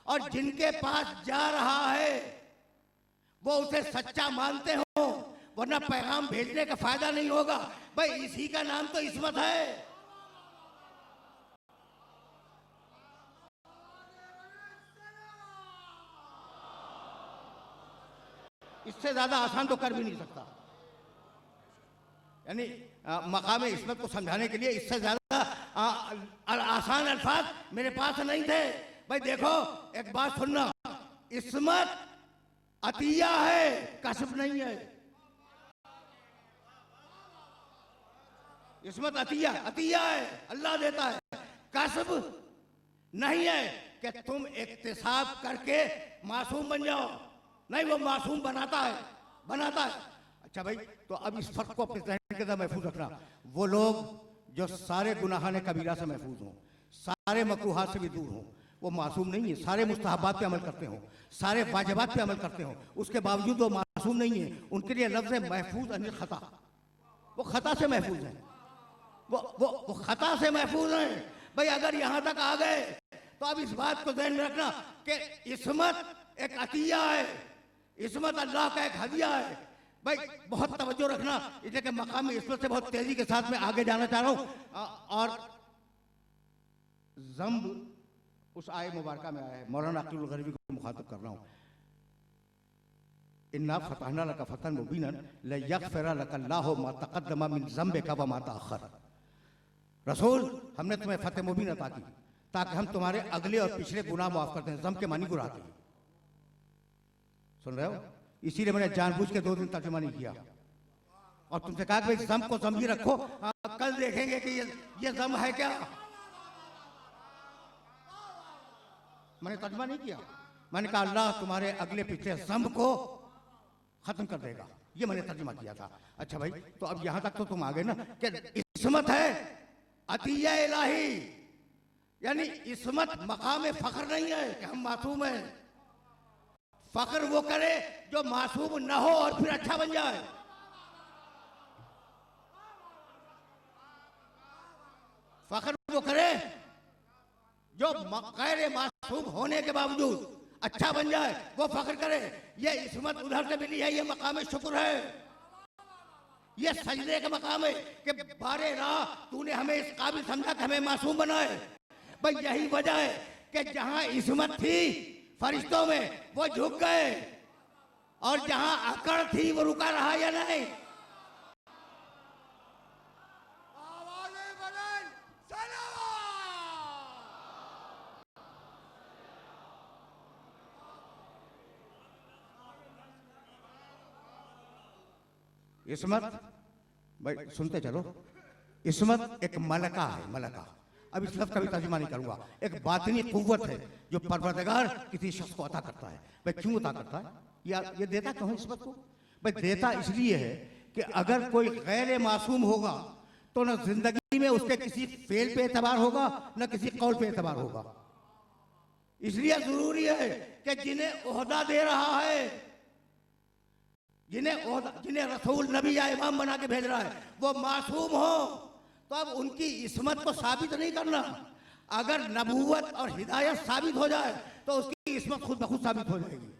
और जिनके पास जा रहा है वो उसे सच्चा मानते हो, वरना पैगाम भेजने का फायदा नहीं होगा। भाई इसी का नाम तो इस्मत है। इससे ज्यादा आसान तो कर भी नहीं सकता। यानी मकाम इस्मत को समझाने के लिए इससे ज्यादा आसान अल्फाज मेरे पास नहीं थे। भाई देखो, एक बात सुनना, इस्मत अतिया है, कसब नहीं है। इस्मत अतिया है, अल्लाह देता है, कसब नहीं है कि तुम इक्तिसाब करके मासूम बन जाओ। नहीं, वो मासूम बनाता है। अच्छा भाई, तो अब इस फर्क को अपने जहन के अंदर महफूज रखना। वो लोग जो सारे गुनाहाने कबीरा से महफूज हों, सारे मकरूहात से भी दूर हों, वो मासूम नहीं है। सारे मुस्तहबात पे अमल करते हों, सारे वाजिबात पे अमल करते हों, उसके बावजूद वो मासूम नहीं है। उनके लिए लफ्ज़ है महफूज अनिल खता, वो खता से महफूज है। वो खता से महफूज है। भाई अगर यहां तक आ गए तो अब इस बात को ध्यान में रखना कि इस्मत एक अतिया है, इस्मत अल्लाह का एक हदिया है। भाई बहुत तवज्जो रखना, इसलिए कि मकाम इस्मत से बहुत तेजी के साथ मैं आगे जाना चाह रहा हूं। और ज़ंब उस आय मुबारका में आया है, मौलाना अकील गरीबी को मुखातब कर रहा हूं। इन्ना फतहना लका फतहन मुबीनन लियग़फ़िरा लका अल्लाहु मा तक़द्दम मिन ज़ंबिका व मा तअख़्ख़र। रसूल, हमने तुम्हें फतह मुबीन अता की ताकि हम तुम्हारे अगले और पिछले गुनाह माफ करते हैं। ज़म के मानी गुनाह की, सुन रहे हो? इसीलिए मैंने जानबूझ के 2 दिन तर्जुमा नहीं किया और तुमसे कहा कि भाई ज़म को ज़म ही रखो, कल देखेंगे कि ये ज़म है क्या। मैंने तर्जुमा नहीं किया, मैंने कहा अल्लाह तुम्हारे अगले पिछले ज़म को खत्म कर देगा, ये मैंने तर्जुमा किया था। अच्छा भाई, तो अब यहां तक तो तुम आ गए ना कि इस्मत है अतिया इलाही, यानी इस्मत मकाम फख्र नहीं है कि हम मासूम हैं। फख्र वो करे जो मासूम न हो और फिर अच्छा बन जाए। फख्र वो करे जो गैर मासूम होने के बावजूद अच्छा बन जाए, वो फख्र करे। ये इस्मत उधर से मिली है, ये मकाम शुक्र है, ये सजदे का मकाम है कि बारे राह तूने हमें इस काबिल समझा कि हमें मासूम बनाए। भाई यही वजह है कि जहां इस्मत थी फरिश्तों में, वो झुक गए, और जहां अकड़ थी वो रुका रहा या नहीं। इस्मत, भाई सुनते चलो, इस्मत एक मलका है, मलका। अब इस लफ्ज़ का भी तर्जुमा नहीं करूंगा। एक बातिनी कुव्वत है जो परवरदिगार किसी शख्स को अता करता है। भाई क्यों अता करता है, ये देता क्यों है इस्मत को? भाई देता इसलिए है कि अगर कोई गैर मासूम होगा तो न जिंदगी में उसके किसी फेल पे एतबार होगा, न किसी कौल पे एतबार होगा। इसलिए जरूरी है कि जिन्हें ओहदा दे रहा है, जिन्हें रसूल नबी या इमाम बना के भेज रहा है, वो मासूम हो। तो अब उनकी इस्मत को साबित नहीं करना। अगर नबूवत और हिदायत साबित हो जाए तो उसकी इस्मत खुद ब खुद साबित हो जाएगी।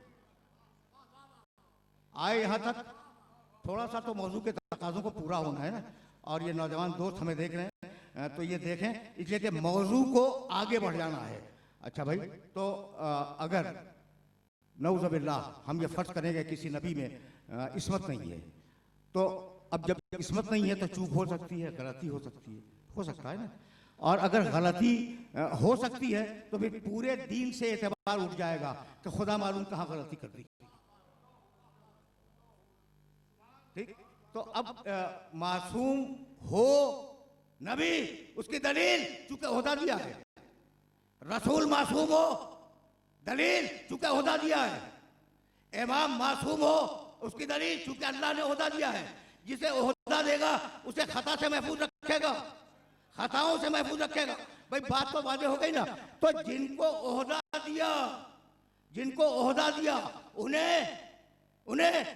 आए यहां तक, थोड़ा सा तो मौजू के तकाज़ों को पूरा होना है ना। और ये नौजवान दोस्त हमें देख रहे हैं तो ये देखें, इसलिए कि मौजू को आगे बढ़ जाना है। अच्छा भाई, तो अगर नऊज़ुबिल्लाह हम ये फर्ज करेंगे किसी नबी में इस्मत नहीं है, तो अब जब इस्मत नहीं है तो चूक हो सकती है, गलती हो सकती है, हो सकता है ना। और अगर गलती हो सकती है तो फिर पूरे दीन से एतबार उठ जाएगा कि खुदा मालूम कहाँ गलती कर दी। ठीक, तो अब मासूम हो नबी, उसकी दलील चूंकि ओहदा दिया है। रसूल मासूम हो, दलील चूंकि ओहदा दिया है। इमाम मासूम हो, उसकी दलील चूंकि अल्लाह ने ओहदा दिया है। जिसे ओहदा देगा उसे खता से महफूज रखेगा, खताओं से महफूज रखेगा। भाई बात तो वाज़ेह हो गई ना। तो जिनको ओहदा दिया उन्हें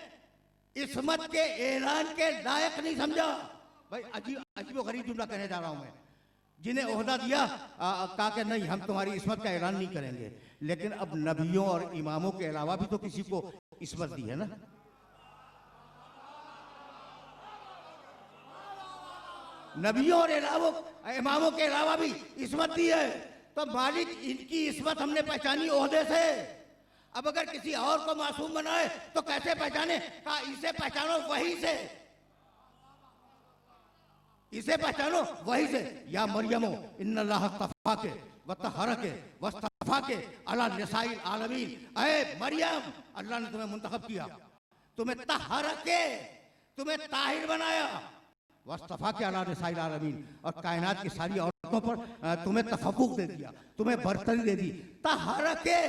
इस्मत के ऐलान के लायक नहीं समझा। भाई अजीब व गरीब जुमला कहने जा रहा हूं मैं। जिन्हें ओहदा दिया कहा कि नहीं, हम तुम्हारी इस्मत का ऐलान नहीं करेंगे। लेकिन अब नबियों और इमामों के अलावा भी तो किसी को इस्मत दी है ना। नबियों और इमामों के अलावा भी इस्मत दी है। तो मालिक इनकी इस्मत हमने पहचानी ओहदे से। अब अगर किसी और को मासूम बनाए तो कैसे पहचाने? कहा इसे पहचानो वही से। इसे पहचानो वही से, या मरियमो इन्नल्लाह तफ़ाके व तहरके वस्तफ़ाके अला निसाइल आलमीन। ऐ मरियम, अल्लाह ने तुम्हें मुंतखब किया, तुम्हें तहरके, तुम्हें ताहिर बनाया, वस्तफ़ाके अला निसाइल आलमीन, और कायनात की सारी औरतों पर तुम्हें तफव्वुक़ दे दिया, तुम्हें बरतरी दे दी। तहरके,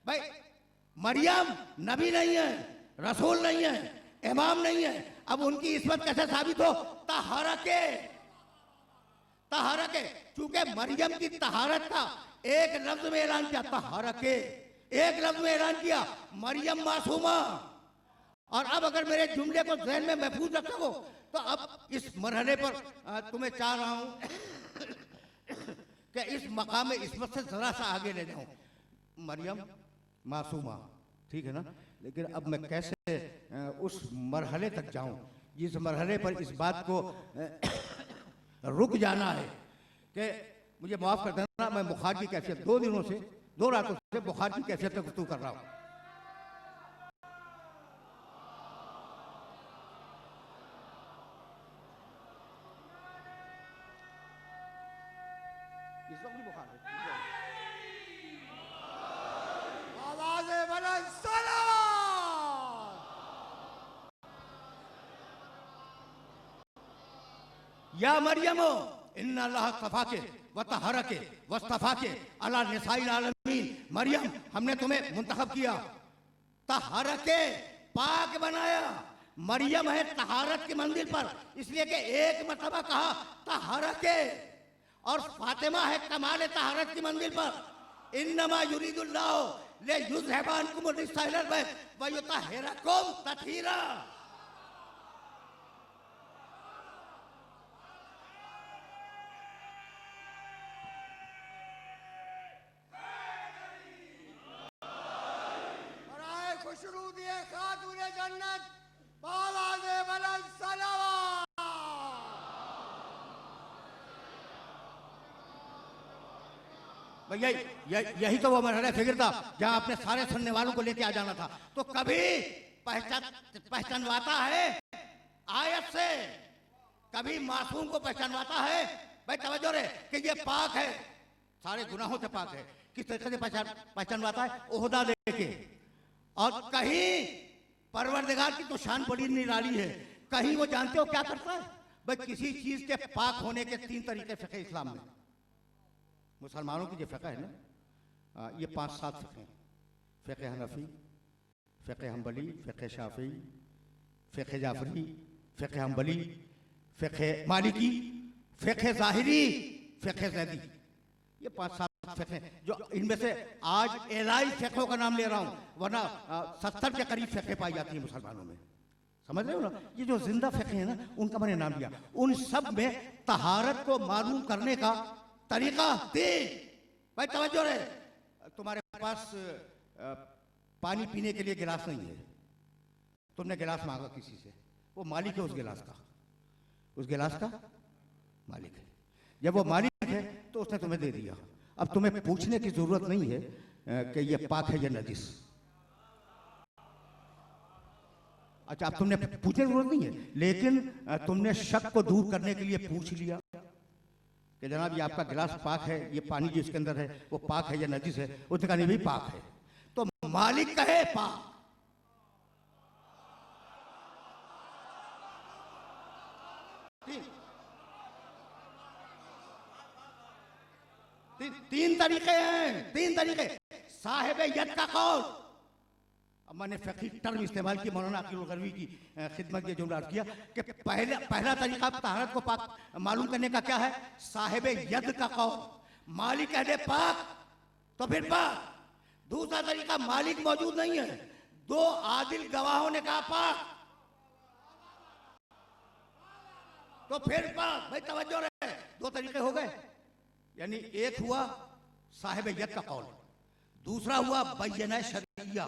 भाई मरियम नबी नहीं है, रसूल नहीं है, इमाम नहीं है, अब उनकी इस्मत कैसे साबित हो? तहरके, तहरके, चूंकि मरियम की तहारत का एक लफ्ज में ऐलान किया, तहरके, एक लफ्ज में ऐलान किया, मरियम मासूमा। और अब अगर मेरे जुमले को ज़हन में महफूज रखो तो अब इस मरहले पर तुम्हें चाह रहा हूं कि इस मकाम इस्मत से जरा सा आगे ले जाऊं। मरियम मासूमा, ठीक है ना, लेकिन अब मैं कैसे उस मरहले तक जाऊं जिस मरहले पर इस बात को रुक जाना है कि मुझे माफ कर देना, मैं बुखार की कैफियत 2 दिनों से 2 रातों से बुखार की कैफियत में गुफ्तगू कर रहा हूं। इस वक्त भी बुखार है। या मरियमो इन्नल्लाह तफ़ाके व तहरके वस्तफ़ाके अला निसाइल आलमीन। मरियम, हमने तुम्हें मुंतखब किया, तहरके, पाक बनाया। मरियम है तहारत की मंजिल पर, इसलिए कि एक मरतबा कहा तहरके, और फातिमा है कमाल तहारत की मंजिल पर। इन्नमा युरीदुल्लाहु लियुज़हिबा अन्कुम अर्रिज्सा अहलल बैत व युतहिरकुम तत्हीरा। शुरू दिए खातूने जन्नत बालाज़े बुलंद सलावत। भैया यही तो वो मरहला फिक्र था जहां आपने सारे सुनने वालों को लेके आ जाना था। तो कभी पहचानवाता है आयत से, कभी मासूम को पहचानवाता है। भाई तवज्जो रे कि ये पाक है, सारे गुनाहों से पाक है। किस तरीके से पहचानवाता है? ओहदा लेके। और कहीं परवरदिगार की तो शान बड़ी निराली है, कहीं वो जानते हो क्या करता है? भाई किसी चीज के पाक होने के 3 तरीके फ़िक़्ह इस्लाम में, मुसलमानों की जो फ़िक़्ह है ना, ये 5-7 फ़िक़्ह हैं। फ़िक़्ह हनफी, फ़िक़्ह हम्बली, फ़िक़्ह शाफ़ी, फ़िक़्ह जाफ़री, फ़िक़्ह हम्बली, फ़िक़्ह मालिकी, फ़िक़्ह ज़ाहिरी, फ़िक़्ह ज़ैदी। ये 5-7 फ़िक़्ह हैं, जो इनमें से आज एलाई फ़िक़्हों का नाम ले रहा हूँ, वरना 70 के करीब फ़िक़्हें पाई जाती हैं मुसलमानों में। समझ रहे हो ना? ये जो जिंदा फ़िक़्ह है ना, उनका मैंने नाम लिया। उन सब में तहारत को मालूम करने का तरीका 3। भाई तवज्जो रहे, तुम्हारे पास पानी पीने के लिए गिलास नहीं है, तुमने गिलास मांगा किसी से, वो मालिक है उस गिलास का, उस गिलास का मालिक है। जब वो मालिक है तो उसने तुम्हें दे दिया। अब तुम्हें पूछने की जरूरत नहीं है कि ये पाक है या नजिस। अच्छा, अब तुमने पूछने की जरूरत नहीं है, लेकिन तुमने शक को दूर करने के लिए पूछ लिया कि जनाब ये आपका गिलास पाक है, ये पानी जो इसके अंदर है वो पाक है या नजिस है? उसने कहा नहीं भाई पाक है। तो मालिक कहे पाक, तीन तरीके हैं, 3 तरीके। साहिब यद का कौल, अब मैंने फ़िक़ही टर्म इस्तेमाल की, मौलाना अकील गरवी की खिदमत ये जुमला किया कि पहला तरीका तहारत को पाक मालूम करने का क्या है? साहिब यद का कौल, मालिक कह दे पाक तो फिर पाक। दूसरा तरीका, मालिक मौजूद नहीं है, 2 आदिल गवाहों ने कहा पाक तो फिर पाक। भाई तवज्जो रहे, 2 तरीके हो गए। यानी एक हुआ साहिब यद का कौल, दूसरा हुआ बय्यना शरइया,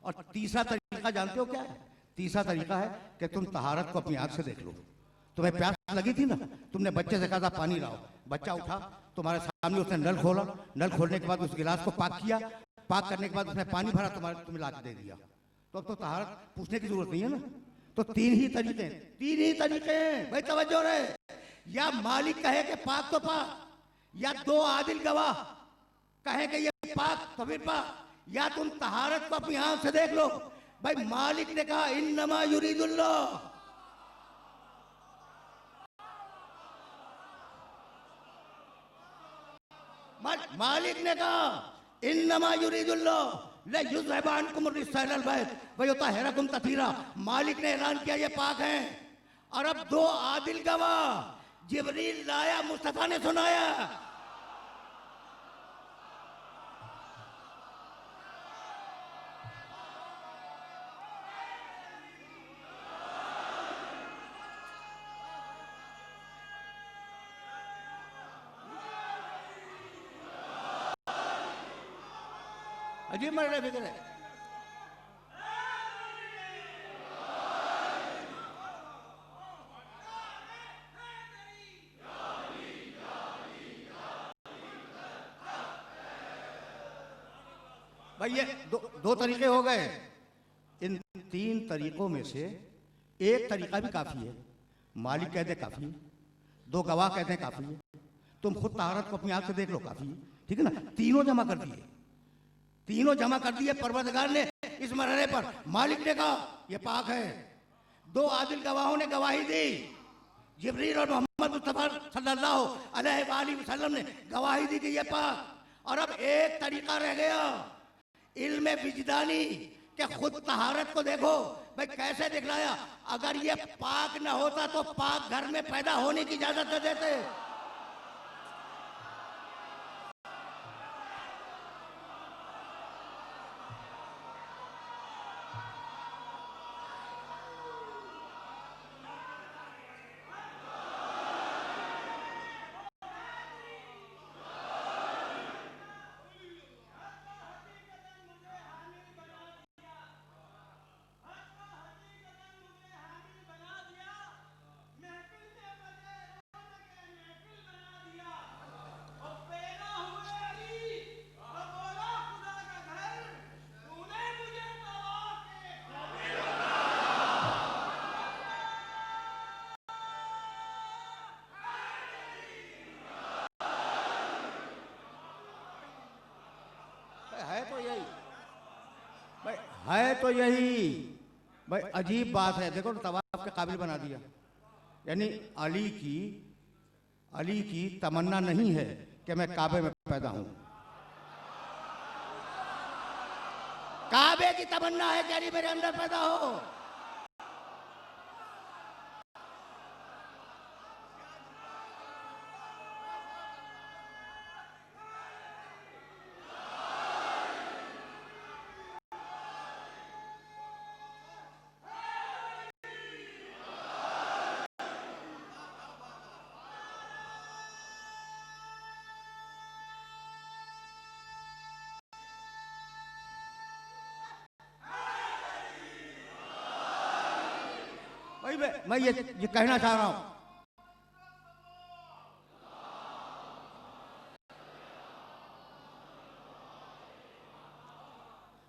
और तीसरा तरीका जानते हो क्या है? तीसरा तरीका है कि तुम तहारत को अपनी आंख से देख लो। तुम्हें प्यास लगी थी ना, तुमने बच्चे से कहा था पानी लाओ, बच्चा उठा, तुम्हारे सामने उसने नल खोला, नल खोलने के बाद उस गिलास को पाक किया, पाक करने के बाद उसने पानी भरा, तुम्हें ला के दे दिया। तो अब तो तहारत पूछने की जरूरत नहीं है ना। तो 3 ही तरीके हैं, 3 ही तरीके हैं। भाई तवज्जो रहे, या मालिक कहे कि पाक तो पाक, या दो आदिल गवाह कहे कि ये पाक तो फिर पाक, या तुम तहारत को अपनी आंख से देख लो। भाई मालिक ने कहा इन्नमा युरीदुल्लाह, मालिक ने कहा इन्नमा युरीदुल्लाह ला युज़हिबा अन्कुम रिज्सा अहलल बैत व युतहिरकुम तत्हीरा। मालिक ने ऐलान किया ये पाक हैं। और अब दो आदिल गवाह जिब्रील लाया, मुस्तफा ने सुनाया। अजीब मरने फिक्र है। भाई ये दो तरीके हो गए। इन तीन तरीकों में से एक तरीका भी काफी है। मालिक कहते काफी है, दो गवाह कहते हैं काफी है, तुम खुद तहारत को अपनी आंख से देख लो काफी है। ठीक है ना, तीनों जमा कर दिए, तीनों जमा कर दिए परवरदिगार ने इस मरहले पर। मालिक ने कहा यह पाक है, दो आदिल गवाहों ने गवाही दी, जिब्रील और मोहम्मद मुस्तफा सल्लल्लाहु अलैहि वसल्लम ने गवाही दी कि यह पाक। और अब एक तरीका रह गया, इल्म विजदानी, कि खुद तहारत को देखो। भाई कैसे दिखलाया? अगर ये पाक न होता तो पाक घर में पैदा होने की इजाजत न देते। है तो यही भाई, है तो यही भाई। अजीब बात है, देखो तवाफ के काबिल बना दिया। यानी अली की तमन्ना नहीं है कि मैं काबे में पैदा हूं। काबे की तमन्ना है कि अली मेरे अंदर पैदा हो। मैं ये कहना चाह रहा हूं,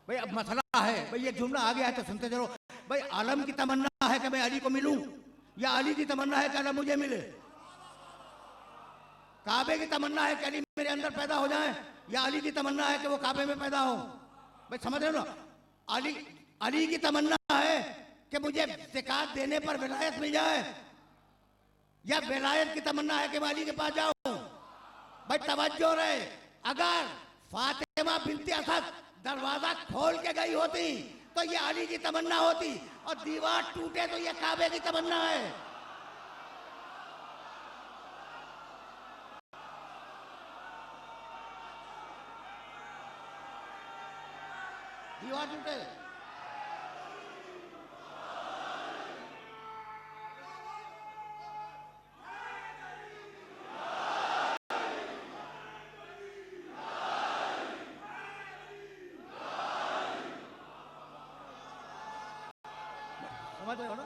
भाई अब मसला है, भाई ये जुमला आ गया है तो सुनते चलो। भाई आलम की तमन्ना है कि मैं अली को मिलूं, या अली की तमन्ना है कि अल्लाह मुझे मिले? काबे की तमन्ना है कि अली मेरे अंदर पैदा हो जाए, या अली की तमन्ना है कि वो काबे में पैदा हो? भाई समझ रहे हो ना? अली की तमन्ना है कि मुझे ज़कात देने पर विलायत मिल जाए, या विलायत की तमन्ना है कि मैं अली के पास जाऊं? भाई तवज्जो रहे, अगर फातिमा बिनते असद दरवाजा खोल के गई होती तो ये अली की तमन्ना होती, और दीवार टूटे तो ये काबे की तमन्ना है। दीवार टूटे समझ रहे हो ना?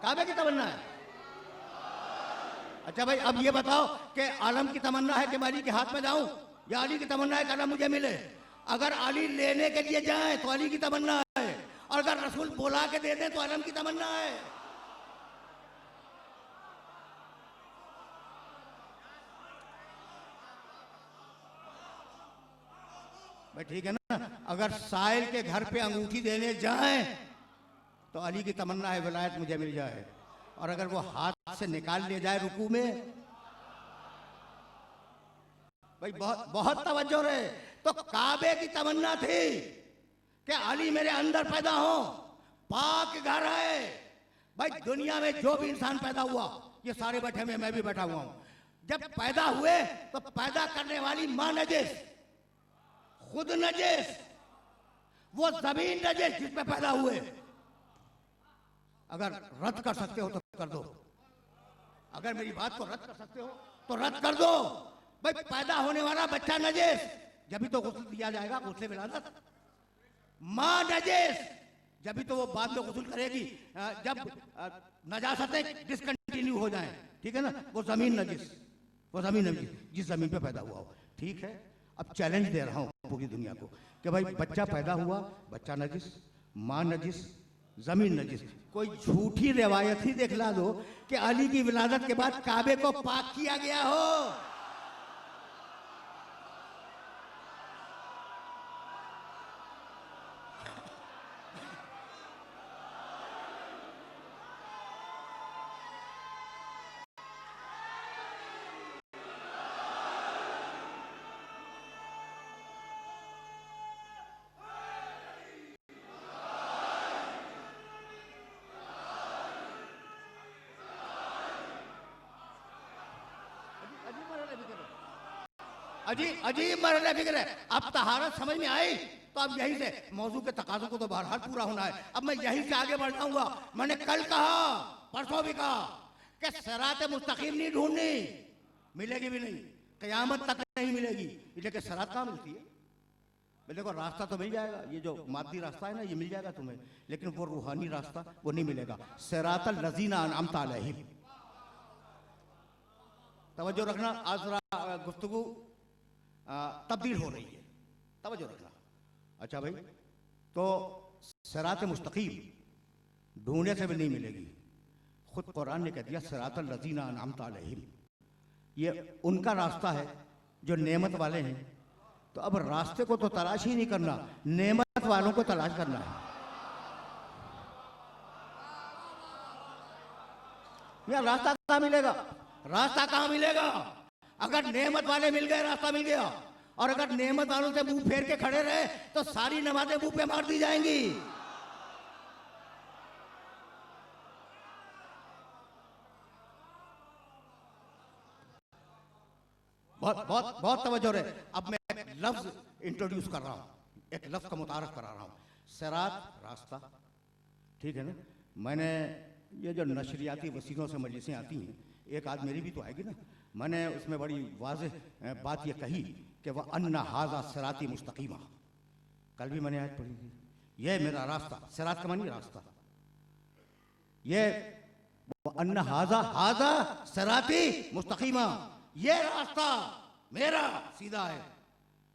काबे की तमन्ना है। अच्छा भाई अब ये बताओ कि आलम की तमन्ना है कि मैं अली के हाथ में जाऊं, या अली की तमन्ना है कि अल्लाह मुझे मिले? अगर अली लेने के लिए जाए तो अली की तमन्ना है, और अगर रसूल बुला के दे दे तो आलम की तमन्ना है। भाई ठीक है ना, अगर साहिल के घर पे अंगूठी देने जाएं तो अली की तमन्ना है विलायत मुझे मिल जाए, और अगर वो हाथ से निकाल ले जाए रुकू में, भाई बहुत बहुत तवज्जो रहे। तो काबे की तमन्ना थी कि अली मेरे अंदर पैदा हो, पाक घर है। भाई दुनिया में जो भी इंसान पैदा हुआ, ये सारे बैठे हुए, मैं भी बैठा हुआ हूं, जब पैदा हुए तो पैदा करने वाली मां नजिस, खुद नजिस, वो जमीन नजिस जिसमें पैदा हुए। अगर रद्द कर सकते हो तो कर दो, अगर मेरी बात को रद्द कर सकते हो तो रद्द कर दो। भाई पैदा होने वाला बच्चा नजिस, जब भी तो गुस्ल दिया जाएगा, गुस्ले विलादत। मां नजिस, जब भी तो वो बाद में गुस्ल करेगी जब नजासतें डिसकंटिन्यू हो जाएं, ठीक है ना। वो जमीन नजिस, वो जमीन नजिस जिस जमीन पे पैदा हुआ हो, ठीक है। अब चैलेंज दे रहा हूं पूरी दुनिया को कि भाई बच्चा पैदा हुआ, बच्चा नजिस, मां नजिस, जमीन नजिस। कोई झूठी रिवायत ही दिखला दो कि अली की विलादत के बाद काबे को पाक किया गया हो। अजीब अजीब मरहले फिक्र है। अब तहारत समझ में आई तो अब यहीं से मौजू के तकाजों को तो बहरहाल पूरा होना है। अब मैं यहीं से आगे बढ़ जाऊंगा। मैंने कल कहा, परसों भी कहा कि सिरात मुस्तकीम नहीं ढूंढनी, मिलेगी भी नहीं, क़यामत तक नहीं मिलेगी। लेकिन सिरात कहाँ मिलती है? देखो रास्ता तो मिल जाएगा, ये जो मादी रास्ता है ना, ये मिल जाएगा तुम्हें, लेकिन वो रूहानी रास्ता वो नहीं मिलेगा। सिरातल लज़ीना अनअमता अलैहिम। तवज्जो रखना, आज जरा गुफ्तगू तब्दील हो रही है, तवज्जो रखना। अच्छा भाई, तो सिरात मुस्तकीम ढूंढने से भी नहीं मिलेगी। खुद कुरान ने कह दिया सिरातल लज़ीना अनअमता अलैहिम, ये उनका रास्ता है जो नेमत वाले हैं। तो अब रास्ते को तो तलाश ही नहीं करना, नेमत वालों को तलाश करना है। यार रास्ता कहाँ मिलेगा? रास्ता कहाँ मिलेगा? अगर नेमत वाले मिल गए रास्ता मिल गया, और अगर नेमत वालों से मुंह फेर के खड़े रहे तो सारी नमाजें मुंह पे मार दी जाएंगी। बहुत बहुत बहुत तवज्जो रहे। अब मैं एक लफ्ज इंट्रोड्यूस कर रहा हूं, एक लफ्ज का मुतारफ करा रहा हूं, सिरात रास्ता, ठीक है ना। मैंने ये जो नशरियाती वसीलों से मजलिसें आती हैं, एक आज मेरी भी तो आएगी ना, मैंने उसमें बड़ी वाज़ेह बात ये कही कि वह अन्ना हाजा सिराती मुस्तकीमा। कल भी मैंने आज पढ़ी थी, यह मेरा रास्ता, सिरात का मानी रास्ता, ये अन्ना हाजा हाजा सिराती मुस्तकीमा, ये रास्ता मेरा सीधा है।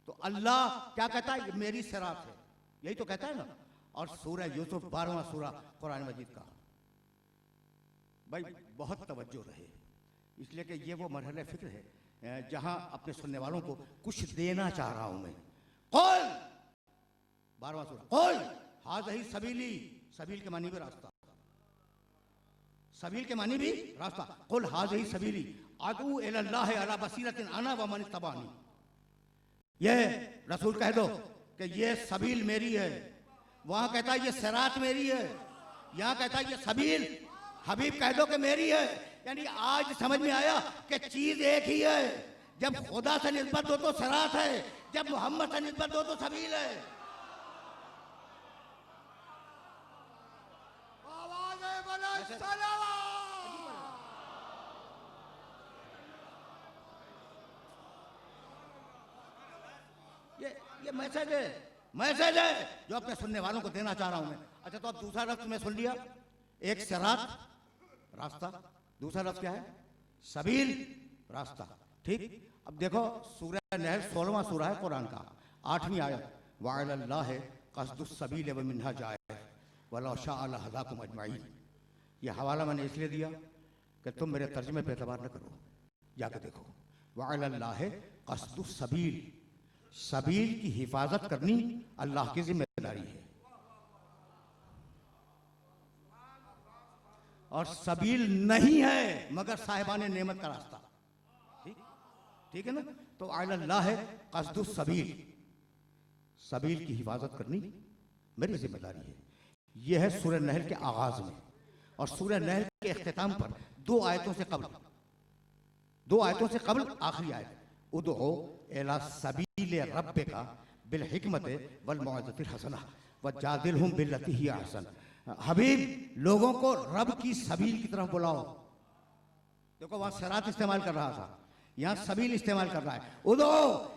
तो अल्लाह क्या कहता है? ये मेरी सिरात है, यही तो कहता है ना। और सूरह यूसुफ 12वां सूरा कुरान मजीद का। भाई बहुत तवज्जो रहे, इसलिए कि ये वो मरहले फिक्र है जहां अपने सुनने वालों को कुछ देना चाह रहा हूं मैं। कुल 12वां सूरा, कुल हाज़िही सबीली, सबील के मानी भी रास्ता, सबील के मानी भी रास्ता। कुल हाज़िही सबीली अदू इलल्लाह अला बसीरतिन अना व मन इत्तबानी। ये रसूल कह दो कि ये सबील मेरी है, वहां कहता है ये सिरात मेरी है, यहां कहता है ये सबील। हबीब कह दो कि मेरी है। यानी आज समझ में आया कि चीज एक ही है। जब खुदा से निस्बत दो तो सिरात है, जब मोहम्मद से निस्बत दो तो सबील है। आवाज़ें बुलंद सलावत। ये मैसेज है, मैसेज है जो अपने सुनने वालों को देना चाह रहा हूं मैं। अच्छा, तो अब दूसरा लफ्ज में सुन लिया, एक सिरात रास्ता, दूसरा लफ्ज क्या है? सबील रास्ता, ठीक। अब देखो सूरह नहल 16वां सूरा है कुरान का, 8वीं आयत, वअलल्लाहि क़स्दुस सबील व मिन्हा जाए वलौ शाअ लहदाकुम अजमईन। ये हवाला मैंने इसलिए दिया कि तुम मेरे तर्जुमे पे एतबार न करो, जाके देखो। वअलल्लाहि क़स्दुस सबील, सबील की हिफाजत करनी अल्लाह की जिम्मेदारी है, और सबील नहीं है मगर साहिबाने नेमत का रास्ता। ठीक ठीक है ना। तो अल्लाह है कसदुस सबील, सबील की हिफाजत करनी मेरी जिम्मेदारी है। यह है सूरह नहल के आगाज में, और सूरह नहल के इख्तिताम पर दो आयतों से कबल आखिरी आयत, उदउ इला सबील रब्बिका बिल हिकमत वल मौइज़तिल हसना वजादिलहुम बिल्लती हिय अहसन। हबीब, लोगों को रब की सबील की तरफ बुलाओ। देखो वहां सिरात इस्तेमाल कर रहा था, यहाँ सबील इस्तेमाल कर रहा है। उदउ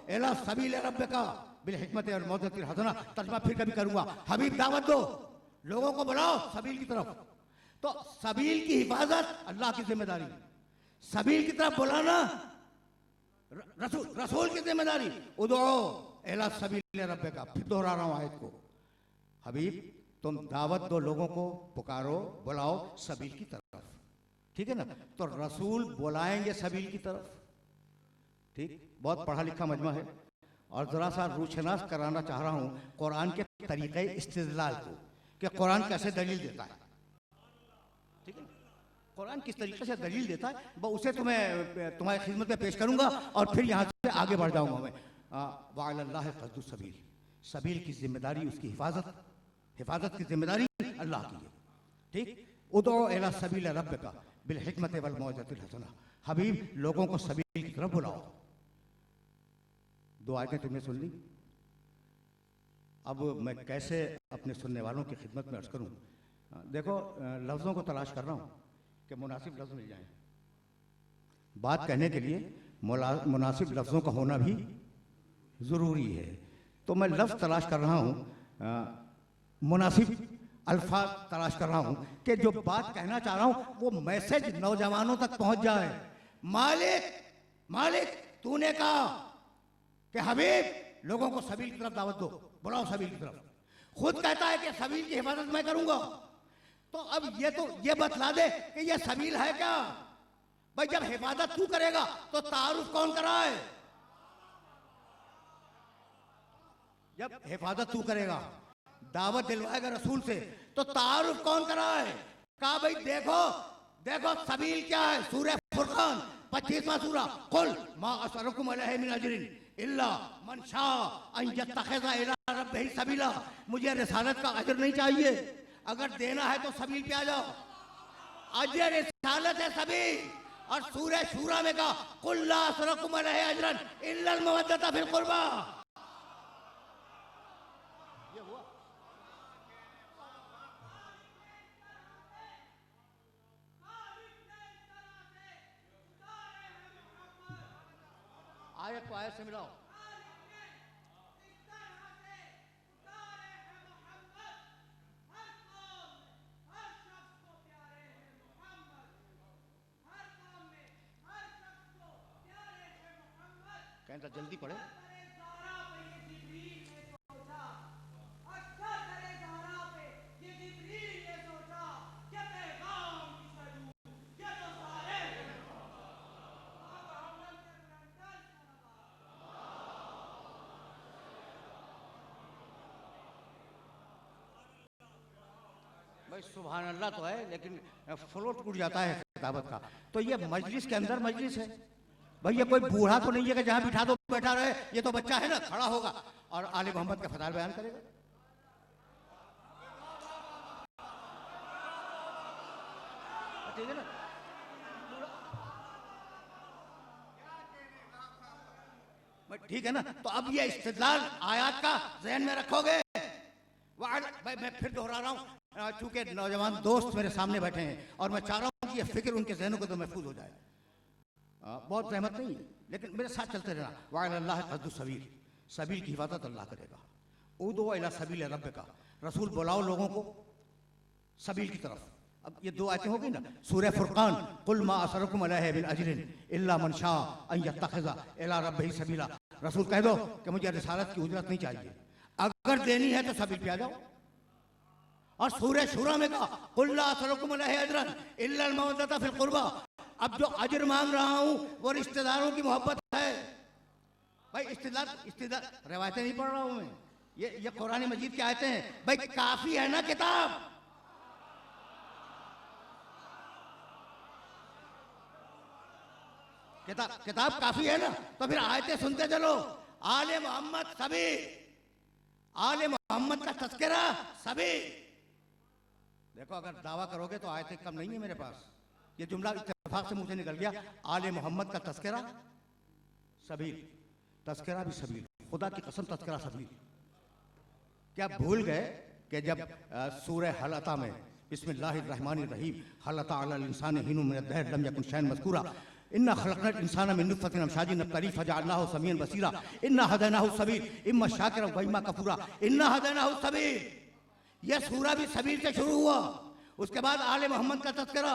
इला सबील रब्बिका बिल हिकमत वल मौइज़तिल हसना। तर्जुमा फिर कभी करूंगा। हबीब, दावत दो, लोगों को बुलाओ सबील की तरफ। तो सबील की हिफाजत अल्लाह की जिम्मेदारी, सबील की तरफ बुलाना रसूल की जिम्मेदारी। उदउ इला सबील रब्बिका, फिर दोहरा रहा हूं आयत को। हबीब, तुम दावत दो, लोगों को पुकारो, बुलाओ सबील की तरफ। ठीक है ना। तो रसूल बुलाएंगे सबील की तरफ। ठीक, बहुत पढ़ा लिखा मजमा है, और जरा सा रूशनास कराना चाह रहा हूं कुरान के तरीके इस्तिदलाल को, कि कुरान कैसे दलील देता है। ठीक है, कुरान किस तरीके से दलील देता है, उसे तुम्हारी खिदमत में पेश करूंगा, और फिर यहाँ से आगे बढ़ जाऊंगा मैं। वअलल्लाह क़स्दुस सबील, सबील की जिम्मेदारी, उसकी हिफाजत की जिम्मेदारी अल्लाह की है। ठीक, उदउ इला सबील रब्बिका बिल हिकमत वल मौइज़तिल हसना। हबीब, लोगों को सबील की तरफ बुलाओ। दो आयतें तुमने सुन ली। अब मैं कैसे अपने सुनने वालों की खिदमत में अर्ज करूं। देखो, लफ्ज़ों को तलाश कर रहा हूं कि मुनासिब लफ्ज़ मिल जाएं। बात कहने के लिए मुनासिब लफ्ज़ों का होना भी ज़रूरी है। तो मैं लफ्ज़ तलाश कर रहा हूं, मुनासिब अल्फाज तलाश कर रहा हूं कि जो बात कहना चाह रहा हूं वो मैसेज नौजवानों तक पहुंच जाए। मालिक तूने कहा कि हबीब, लोगों को सबील की तरफ दावत दो, बुलाओ सबील की तरफ। खुद कहता है कि सबील की हिफाजत मैं करूंगा। तो अब ये बतला दे कि ये सबील है क्या। भाई, जब हिफाजत तू करेगा तो तारुफ कौन कराए। जब हिफाजत तू करेगा, दावत दिलवाएगा रसूल से, तो तारुफ कौन कराए। कहा भाई देखो सबील क्या है। सूरह फुरकान 25वां सूरा, कुल मा असरुकुम अलैहि मिन अजरिन इल्ला मन शाअ अन यत्तखिज़ इला रब्बिही सबीला। मुझे रिसालत का अजर नहीं चाहिए, अगर देना है तो सबील पे आ जाओ। अजर रिसालत है सबील। और सूरह शूरा में कहा, कुल ला असरुकुम अलैहि अजरन इल्ला अल मवद्दता फिल कुर्बा। ये हुआ। आयत को आयत से मिलाओ। कहता जल्दी पढ़े। भाई सुभान अल्लाह तो है, लेकिन फ्लो टूट जाता है दावत का। तो ये मजलिस के अंदर मजलिस है भाई, ये कोई बूढ़ा तो नहीं है कि जहां बिठा दो बैठा रहे। ये तो बच्चा है ना, खड़ा होगा और आले मोहम्मद का फज़ाइल बयान करेगा। ठीक है ना। ठीक है ना। तो अब ये इस्तिदलाल आयात का ज़हन में रखोगे। भाई मैं फिर दोहरा रहा हूँ, चूंकि नौजवान दोस्त मेरे सामने बैठे हैं और मैं चाह रहा हूँ कि ये फिक्र उनके ज़हनों को तो महफूज हो जाए। बहुत रहमत नहीं है, लेकिन मेरे साथ चलते रहना। वअलल्लाह क़स्दुस सबील, सबील की हिफाजत अल्लाह करेगा। उदउ इला सबील रब्बिका, रसूल बुलाओ लोगों को सबील की तरफ। अब ये दो आयतें हो गई ना। सूरह फुरकान, कुल मा असरुकुम अलैहि मिन अजरिन इल्ला मन शाअ अन यत्तखिज़ इला रब्बिही सबीला। रसूल कह दो कि मुझे रिसालत की उजरत नहीं चाहिए, अगर देनी है तो सबील पे आ जाओ। और सूरह शूरा में कहा, कुल ला असरुकुम अलैहि अजरन इल्ला अल मवद्दता फिल कुर्बा। अब जो अजर मांग रहा हूं वो रिश्तेदारों की मोहब्बत है। भाई इस्तिदलाल इस्तिदलाल रिवायतें नहीं पढ़ रहा हूं मैं, ये कुरान मजीद की आयतें हैं भाई। काफी है ना किताब? किताब काफी है ना? तो फिर आयतें सुनते चलो। आले मोहम्मद सभी, आले मोहम्मद का तस्करा सभी। देखो अगर दावा करोगे तो आयतें कम नहीं है मेरे पास। ये जुमला इत्तेफाक से मुझे निकल गया, आले मोहम्मद का तस्करा सभी, तस्करा भी सभी, खुदा की कसम तस्करा सभी। क्या भूल गए कि जब सूरह हल अता में बिस्मिल्लाहिर्रहमानिर्रहीम हल अता अलल इंसानि हिन्नुम मिनद दहर लम यकुन शैअन मज़कूरा इन्ना खलक़नल इंसाना मिन नुत्फ़तिन अमशाजिन नब्तलीह फजअलनाहु समीअन बसीरा इन्ना हदैनाहु सबील इम्मा शाकिरन व इम्मा कफूरा इन्ना हदैनाहु सबील। यह सूरा भी सबील से शुरू हुआ। उसके बाद आले मोहम्मद का तज़किरा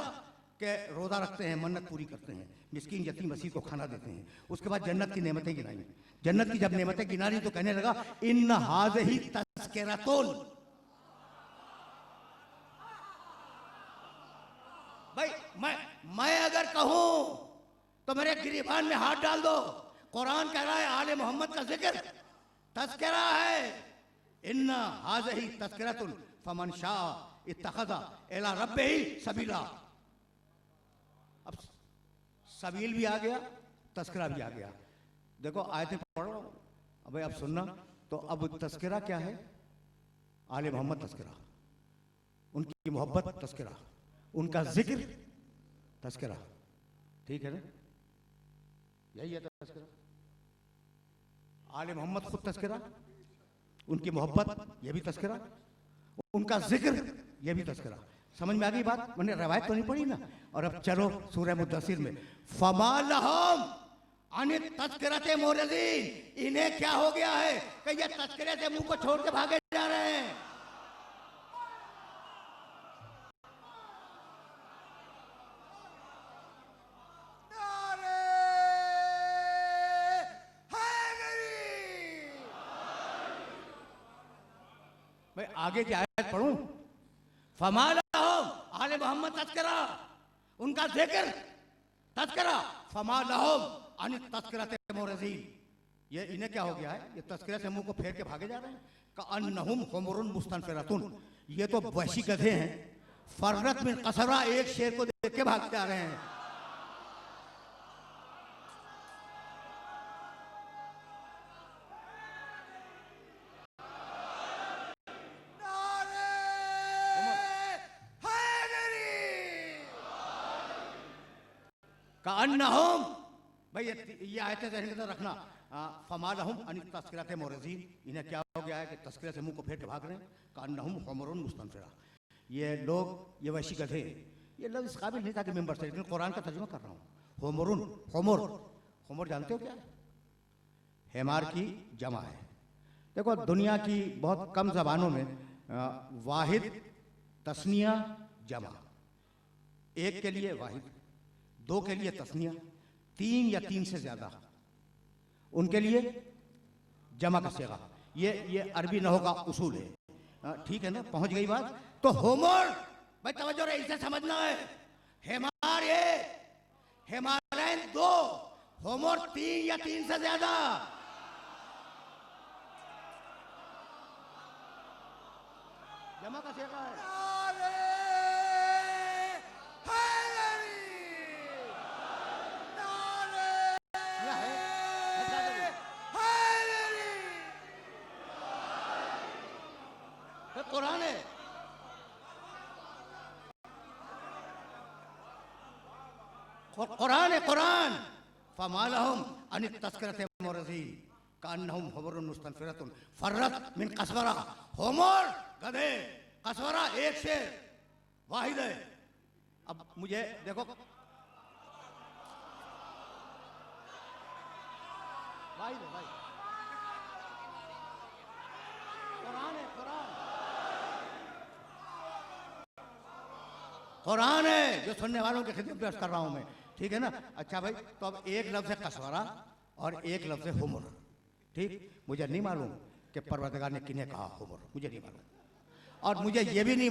के रोज़ा रखते हैं, मन्नत पूरी करते हैं, मिस्कीन यतीम वसीर को खाना देते हैं। उसके बाद जन्नत की नेमतें गिनाई। जन्नत की जब नेमतें गिनानी तो कहने लगा इन्ना हाज़िही तज़किरतुन। भाई मैं अगर कहूं तो मेरे गिरिबान में हाथ डाल दो। कुरान कह रहा है आले मोहम्मद का जिक्र तज़किरा है। इन्ना हाज़िही तज़किरतुन फमन शाअ इत्तख़ज़ इला रब्बिही सबीला। अब सबील भी आ गया, तज़किरा भी आ गया। देखो आयतें पढ़ रहा हूं। अब अब सुनना तो अब तज़किरा क्या है? आले मोहम्मद तज़किरा, उनकी मोहब्बत तज़किरा, उनका जिक्र तज़किरा। ठीक है ना? यही है तज़किरा। आले मोहम्मद खुद तज़किरा, उनकी मोहब्बत ये भी तज़किरा, उनका जिक्र ये भी तज़किरा। समझ में आ गई बात? मैंने रवायत तो नहीं पढ़ी ना। और अब चलो सूरह मुद्दसिर में, फमा लहुम अनित तज़किरते मोरज़ीन। इन्हें क्या हो गया है कि ये तज़किरे से मुंह को छोड़ के भागे जा रहे हैं। भाई आगे की आयत पढ़ूं? फमा लहुम आले मोहम्मद तज़किरा, उनका जिक्र तज़किरा, फमा लहुम अनित तज़किरते मोरज़ीन। ये इन्हें क्या हो गया है? ये तज़किरे से मुंह को फेर के भागे जा रहे हैं। कअन्नहुम हुमुरुन मुस्तनफ़िरतुन। ये तो वहशी गधे हैं। फर्रत मिन क़सरा, एक शेर को देख के भाग जा रहे हैं। कअन्नहुम, भाई ये आयतें ज़हन के अंदर रखना। फमा लहुम अनित तज़किरते मोरज़ीन। इन्हें क्या हो गया है कि तज़किरे से मुंह को फेर के भाग रहे हैं। कअन्नहुम हुमुरुन मुस्तनफ़िरा। ये लोग, ये वहशी गधे, ये लोग इस काबिल नहीं था कि मेंबर से, लेकिन कुरान का तर्जुमा कर रहा हूँ। हुमुरुन, हुमुर, हुमुर जानते हो क्या है? हेमार की जमा है। देखो दुनिया की बहुत कम ज़बानों में वाहिद, तस्निया, जमा, एक के लिए वाहिद, दो के लिए तस्निया, तीन या तीन से ज्यादा उनके लिए जमा का सेगा। ये अरबी नहव का उसूल है। ठीक है ना? पहुंच गई बात? तो होमर, भाई तवज्जो रहे, इसे समझना है। हेमार एक, हिमालयन दो, होमर तीन या तीन से ज्यादा। जमा का सेगा है। कुरान है। कुरान है, कुरान। फमा लहुम अनित तज़किरते मोरज़ीन कअन्नहुम हुमुरुन मुस्तनफ़िरतुन फर्रत मिन क़सवरा। हुमुर गधे, क़सवरा एक शेर, वाहिद है। अब मुझे देखो, वाहिद है भाई, कुरान है, कुरान, कुरान है जो सुनने वालों की खिदमत में अर्ज़ कर रहा हूं मैं। ठीक है ना? अच्छा भाई, तो अब एक लफ्ज़ है कसवरा और एक लफ्ज़ है हुमुर। ठीक, मुझे नहीं मालूम कि परवरदिगार ने किन्हें कहा हुमुर, मुझे नहीं मालूम। और मुझे ये भी नहीं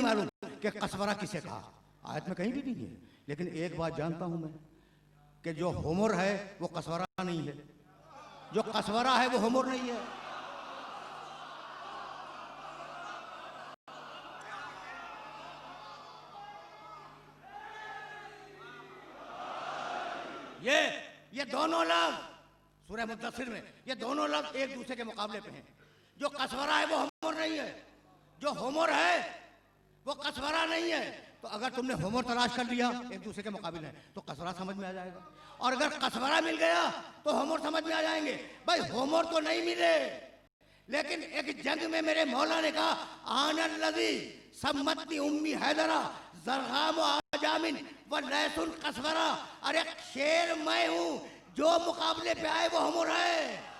मालूम कि कसवरा किसे कहा। आयत में कहीं भी नहीं है। लेकिन एक बात जानता हूं मैं कि जो हुमुर है वो कसवरा नहीं है। जो कसवरा है वो हमर नहीं है। ये दोनों लफ्ज सूरह मुद्दस्सिर में, ये दोनों लफ्ज एक दूसरे के मुकाबले पे हैं। जो कसवरा है वो हमर नहीं है, जो हमर है वो कसवरा नहीं है। तो अगर तुमने हमर तलाश कर लिया, एक दूसरे के मुकाबले है, तो कसवरा समझ में आ जाएगा। और अगर कसवरा मिल गया तो हमर समझ में आ जाएंगे। भाई हमर तो नहीं मिले, लेकिन एक जंग में मेरे मौला ने कहा आनल्लज़ी सम्मतनी उम्मी हैदरा ज़रगाम आजामिन व लैसुन कसवरा। अरे शेर मैं हूं, जो मुकाबले पे आए वो हमर है।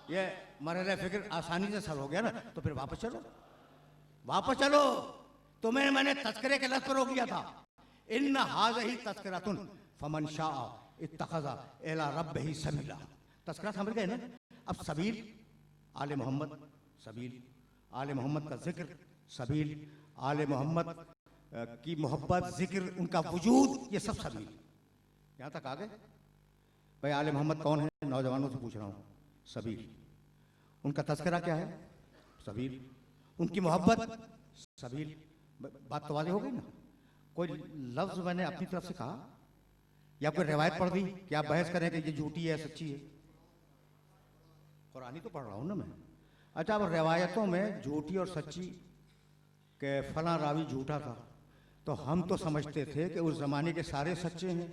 ये मरहला फिक्र आसानी से सर हो गया ना, तो फिर वापस चलो, वापस चलो। तुम्हें मैंने तस्करे के लफ्ज़ पर रोक लिया था। इन हाज़िही तस्करतुन फमन शाअ इत्तखज़ा इला रब्बिही सबीला। तस्करा समझ गए ना? अब सबील आले मोहम्मद, सबील आले मोहम्मद का जिक्र, सबील आले मोहम्मद की मोहब्बत, जिक्र, उनका वजूद, ये सब सबील। यहाँ तक आ गए? भाई आले मोहम्मद कौन है? नौजवानों से पूछ रहा हूँ। सबील। उनका तस्करा क्या है? सबील। उनकी मोहब्बत, सबील। बात तो वाज़ेह हो गई ना? कोई लफ्ज़ मैंने अपनी तरफ से कहा या कोई रिवायत पढ़ दी कि आप बहस करें कि ये झूठी है सच्ची है? कुरानी तो पढ़ रहा हूँ ना मैं। अच्छा, अब रिवायतों में झूठी और सच्ची के फला रावी झूठा था, तो हम तो समझते थे कि उस जमाने के सारे सच्चे हैं।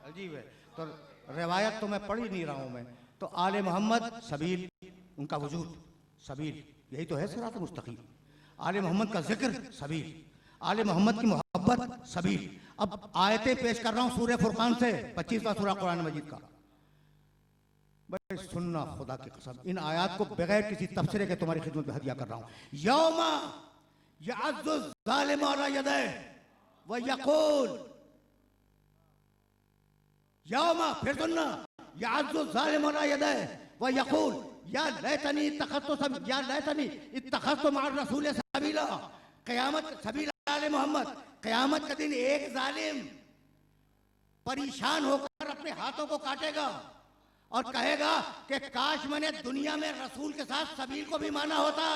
अजीब है। तो रिवायत तो मैं पढ़ ही नहीं रहा हूं मैं। तो आले मोहम्मद सबील, उनका वजूद सबील, यही तो है सिरात मुस्तकीम। आले मोहम्मद का जिक्र सबील, आले मोहम्मद की मोहब्बत सबील। अब आयतें पेश कर रहा हूं सूरह फुरकान से, 25वां सूरा कुरान मजीद का। भाई सुनना खुदा की कसम, इन आयात को बगैर किसी तबसरे के तुम्हारी खिदमत में हदिया कर रहा हूं। यौमा यअज़्ज़ु ज़ालिमु अला यदैहि व यक़ूल, यौमा, फिर सुनना, यअज़्ज़ु ज़ालिमु अला यदैहि व यक़ूल या लैतनी इत्तख़ज़्तु मअर रसूल सबीला। क़यामत, सबील आले मोहम्मद, क़यामत के दिन एक जालिम परेशान होकर अपने हाथों को काटेगा और कहेगा कि काश मैंने दुनिया में रसूल के साथ सबील को भी माना होता।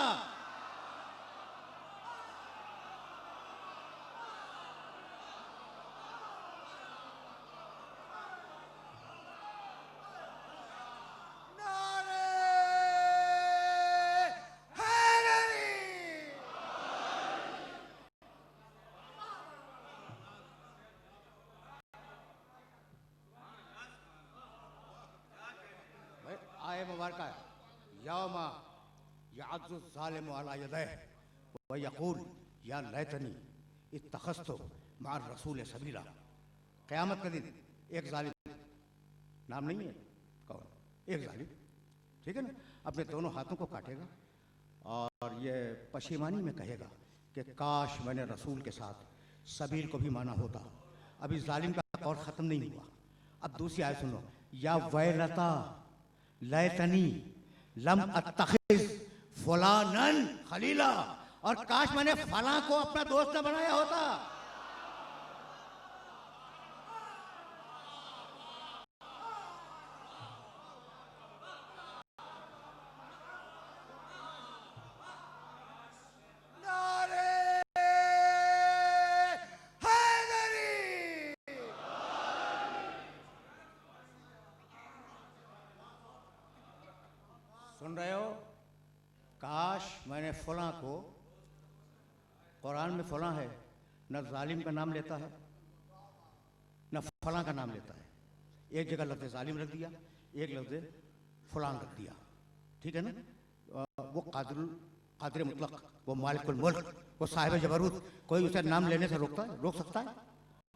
आए मुबारका है, यौमा यअज़्ज़ु ज़ालिमु अला यदैहि व यक़ूल या लैतनी इत्तख़ज़्तु मअर रसूल सबीला। क़यामत के दिन एक जालिम, नाम नहीं है कौन, एक जालिम, ठीक है ना, अपने दोनों हाथों को काटेगा और ये पशेमानी में कहेगा कि काश मैंने रसूल के साथ सबील को भी माना होता। अभी जालिम का दौर ख़त्म नहीं हुआ। अब दूसरी आयत सुनो, या वैलता लैतनी लम अत्तखिज़ फुलानन खलीला। और काश मैंने फला को अपना दोस्त न बनाया होता। सुन रहे हो? काश मैंने फलां को, कुरान में फलां है, न जालिम का नाम लेता है न फलां का नाम लेता है। एक जगह लफ्ज़ जालिम रख दिया, एक लफ्ज़ फलां रख दिया, ठीक है ना? वो कादिर मुतलक, वो मालिकुल मुल्क, वो साहिब जबरूत, कोई उसे नाम लेने से रोकता है? रोक सकता है?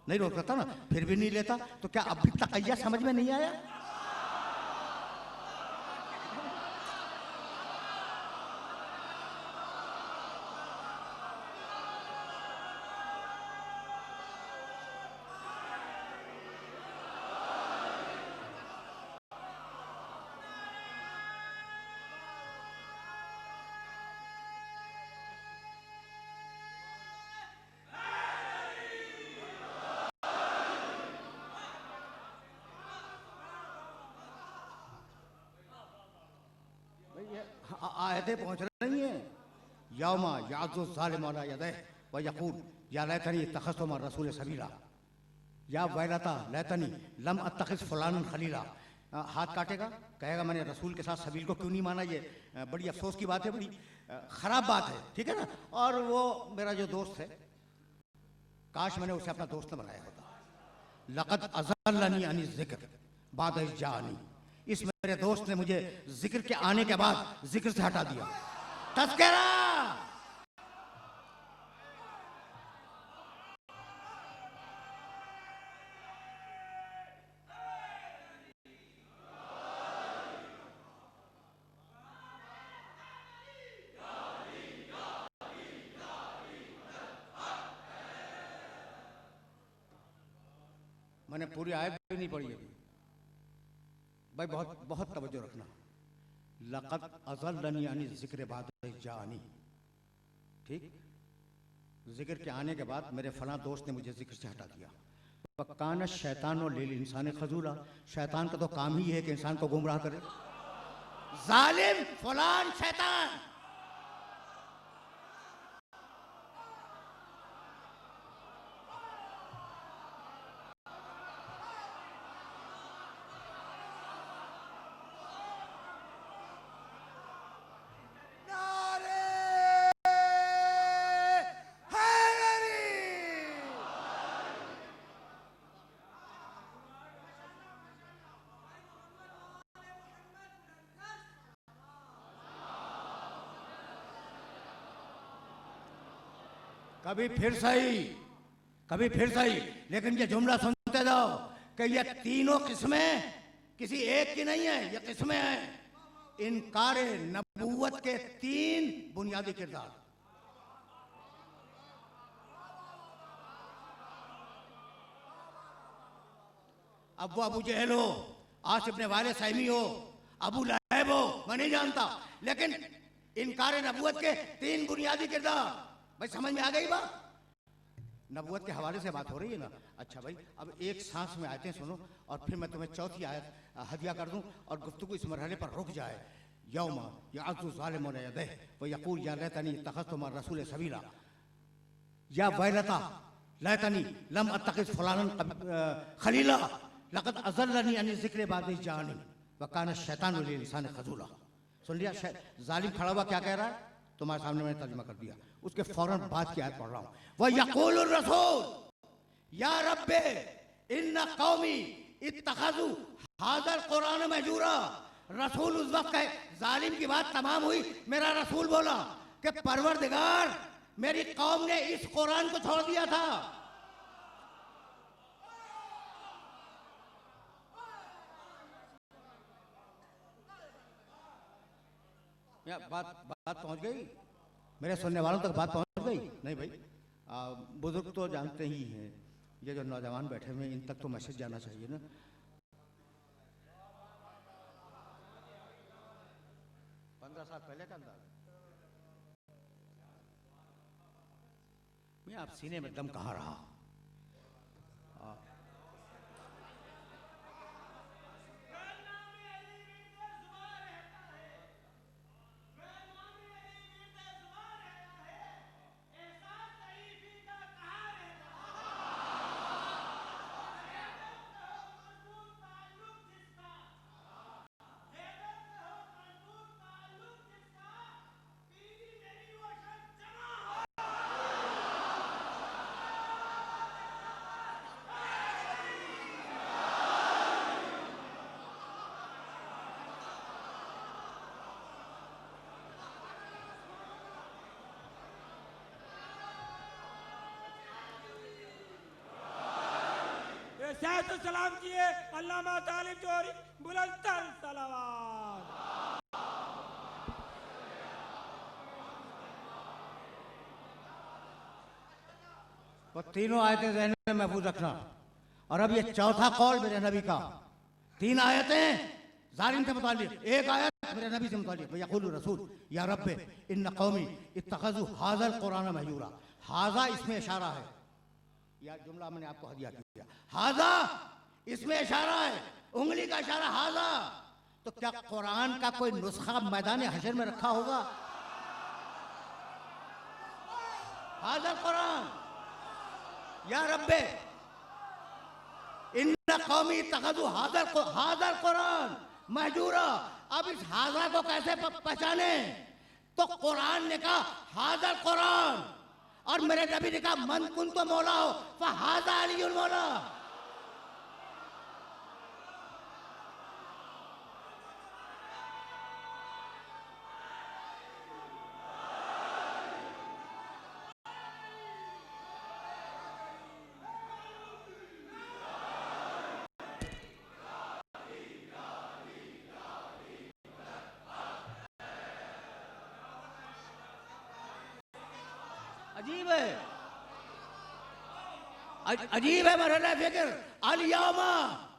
नहीं रोक सकता ना। फिर भी नहीं लेता तो क्या अब भी तकैया समझ में नहीं आया? आयतें पहुंच रही हैं। यौमा याज़ु ज़ालिम अला यदैहि व यक़ूल या लैतनी इत्तख़ज़्तु मअ रसूल सबीला, या वैलता लैतनी लम अत्तख़िज़ फुलानन खलीला। हाथ काटेगा, कहेगा मैंने रसूल के साथ सबील को क्यों नहीं माना। ये बड़ी अफसोस की बात है, बड़ी खराब बात है, ठीक है ना। और वो मेरा जो दोस्त है, काश मैंने उसे अपना दोस्त न बनाया होता। लक़द अज़ल्लनी अनि ज़िक्र बाद इज़ जाअनी, इस मेरे दोस्त ने मुझे जिक्र के आने के बाद जिक्र से हटा दिया। तज़किरा मैंने पूरी आयत भी नहीं पढ़ी अभी भाई, बहुत बहुत तवज्जो रखना। लक़द अज़ल्लनी अनि ज़िक्र बाद इज़ जाअनी, ठीक, जिक्र के आने के बाद मेरे फलां दोस्त ने मुझे जिक्र से हटा दिया। वकान शैतान लिल इंसान खजूला, शैतान का तो काम ही है कि इंसान को गुमराह करे। जालिम फलान शैतान। कभी फिर सही, कभी फिर सही, लेकिन ये जुमला सुनते जाओ कि ये तीनों किस्में किसी एक की नहीं है, ये किस्में हैं। इनकार नबूवत के तीन बुनियादी किरदार। अब वो अबू जहल हो, आसिफ इब्न वाले सहमी हो, अबू लहब हो, मैं नहीं जानता, लेकिन इनकार नबूवत के तीन बुनियादी किरदार। भाई समझ में आ गई बात? नबूवत के हवाले से बात हो रही है ना। अच्छा भाई, अब एक सांस में आयतें सुनो और फिर मैं तुम्हें चौथी आयत हदिया कर दूं और गुफ्तगू इस मरहले पर रुक जाए। यौमा याज़ु ज़ालिमु अला यदैहि व यक़ूल या लैतनी इत्तख़ज़्तु मअ रसूल सबीला, या वैलता लैतनी लम अत्तख़िज़ फुलानन खलीला, लक़द अज़ल्लनी अनि ज़िक्र बाद इज़ जाअनी व कान शैतानु लिल इंसानि खज़ूला। सुन लिया? जालिम खड़ा हुआ क्या कह रहा है? तुम्हारे सामने मैंने तर्जुमा कर दिया। उसके फौरन बाद की आयत पढ़ रहा हूं। वह यक़ूलुर रसूल या रब्बे इन्ना कौमी इत्तख़ज़ू हाज़ल कुरान महजूरा। रसूल उस वक्त है, जालिम की बात तमाम हुई, मेरा रसूल बोला कि परवरदिगार, मेरी कौम ने इस कुरान को छोड़ दिया था। या बात बात पहुंच गई? मेरे सुनने वालों तक बात पहुंच गई? नहीं भाई, बुजुर्ग तो जानते ही हैं, ये जो नौजवान बैठे हुए इन तक तो मैसेज जाना चाहिए ना। साल पहले का अंदाज। मैं आप सीने में दम कहाँ रहा। सहत सलाम किए अल्लामा तालिब जोरी बुलंदतर सलावत। वो तीनों आयतें ज़हन में महफूज रखना। और अब ये चौथा कौल मेरे नबी का। 3 आयतें जालिम से मुताल्लिक़, 1 आयत मेरे नबी से मुताल्लिक़। यक़ूलु रसूल या रब्बे इन्न कौमी इत्तख़ज़ू हाज़ल कुरान महजूरा। हाज़ा इसमें इशारा है, यह जुमला मैंने आपको हदिया किया। हाज़ा इसमें इशारा है, उंगली का इशारा हाज़ा। तो क्या कुरान का कोई नुस्खा मैदान हशर में रखा होगा? हाज़ल कुरान या रब्बे इन्ना कौमी इत्तख़ज़ू हाज़ल कुरान महजूरा। अब इस हाज़ा को कैसे पहचाने? तो कुरान ने कहा हाज़ल कुरान, और मेरे नबी ने कहा मन कुन तो मौला हो फ़हाज़ा अलीयुल मौला। अजीब है, अजीब है मरहला फिक्र। अल यौमा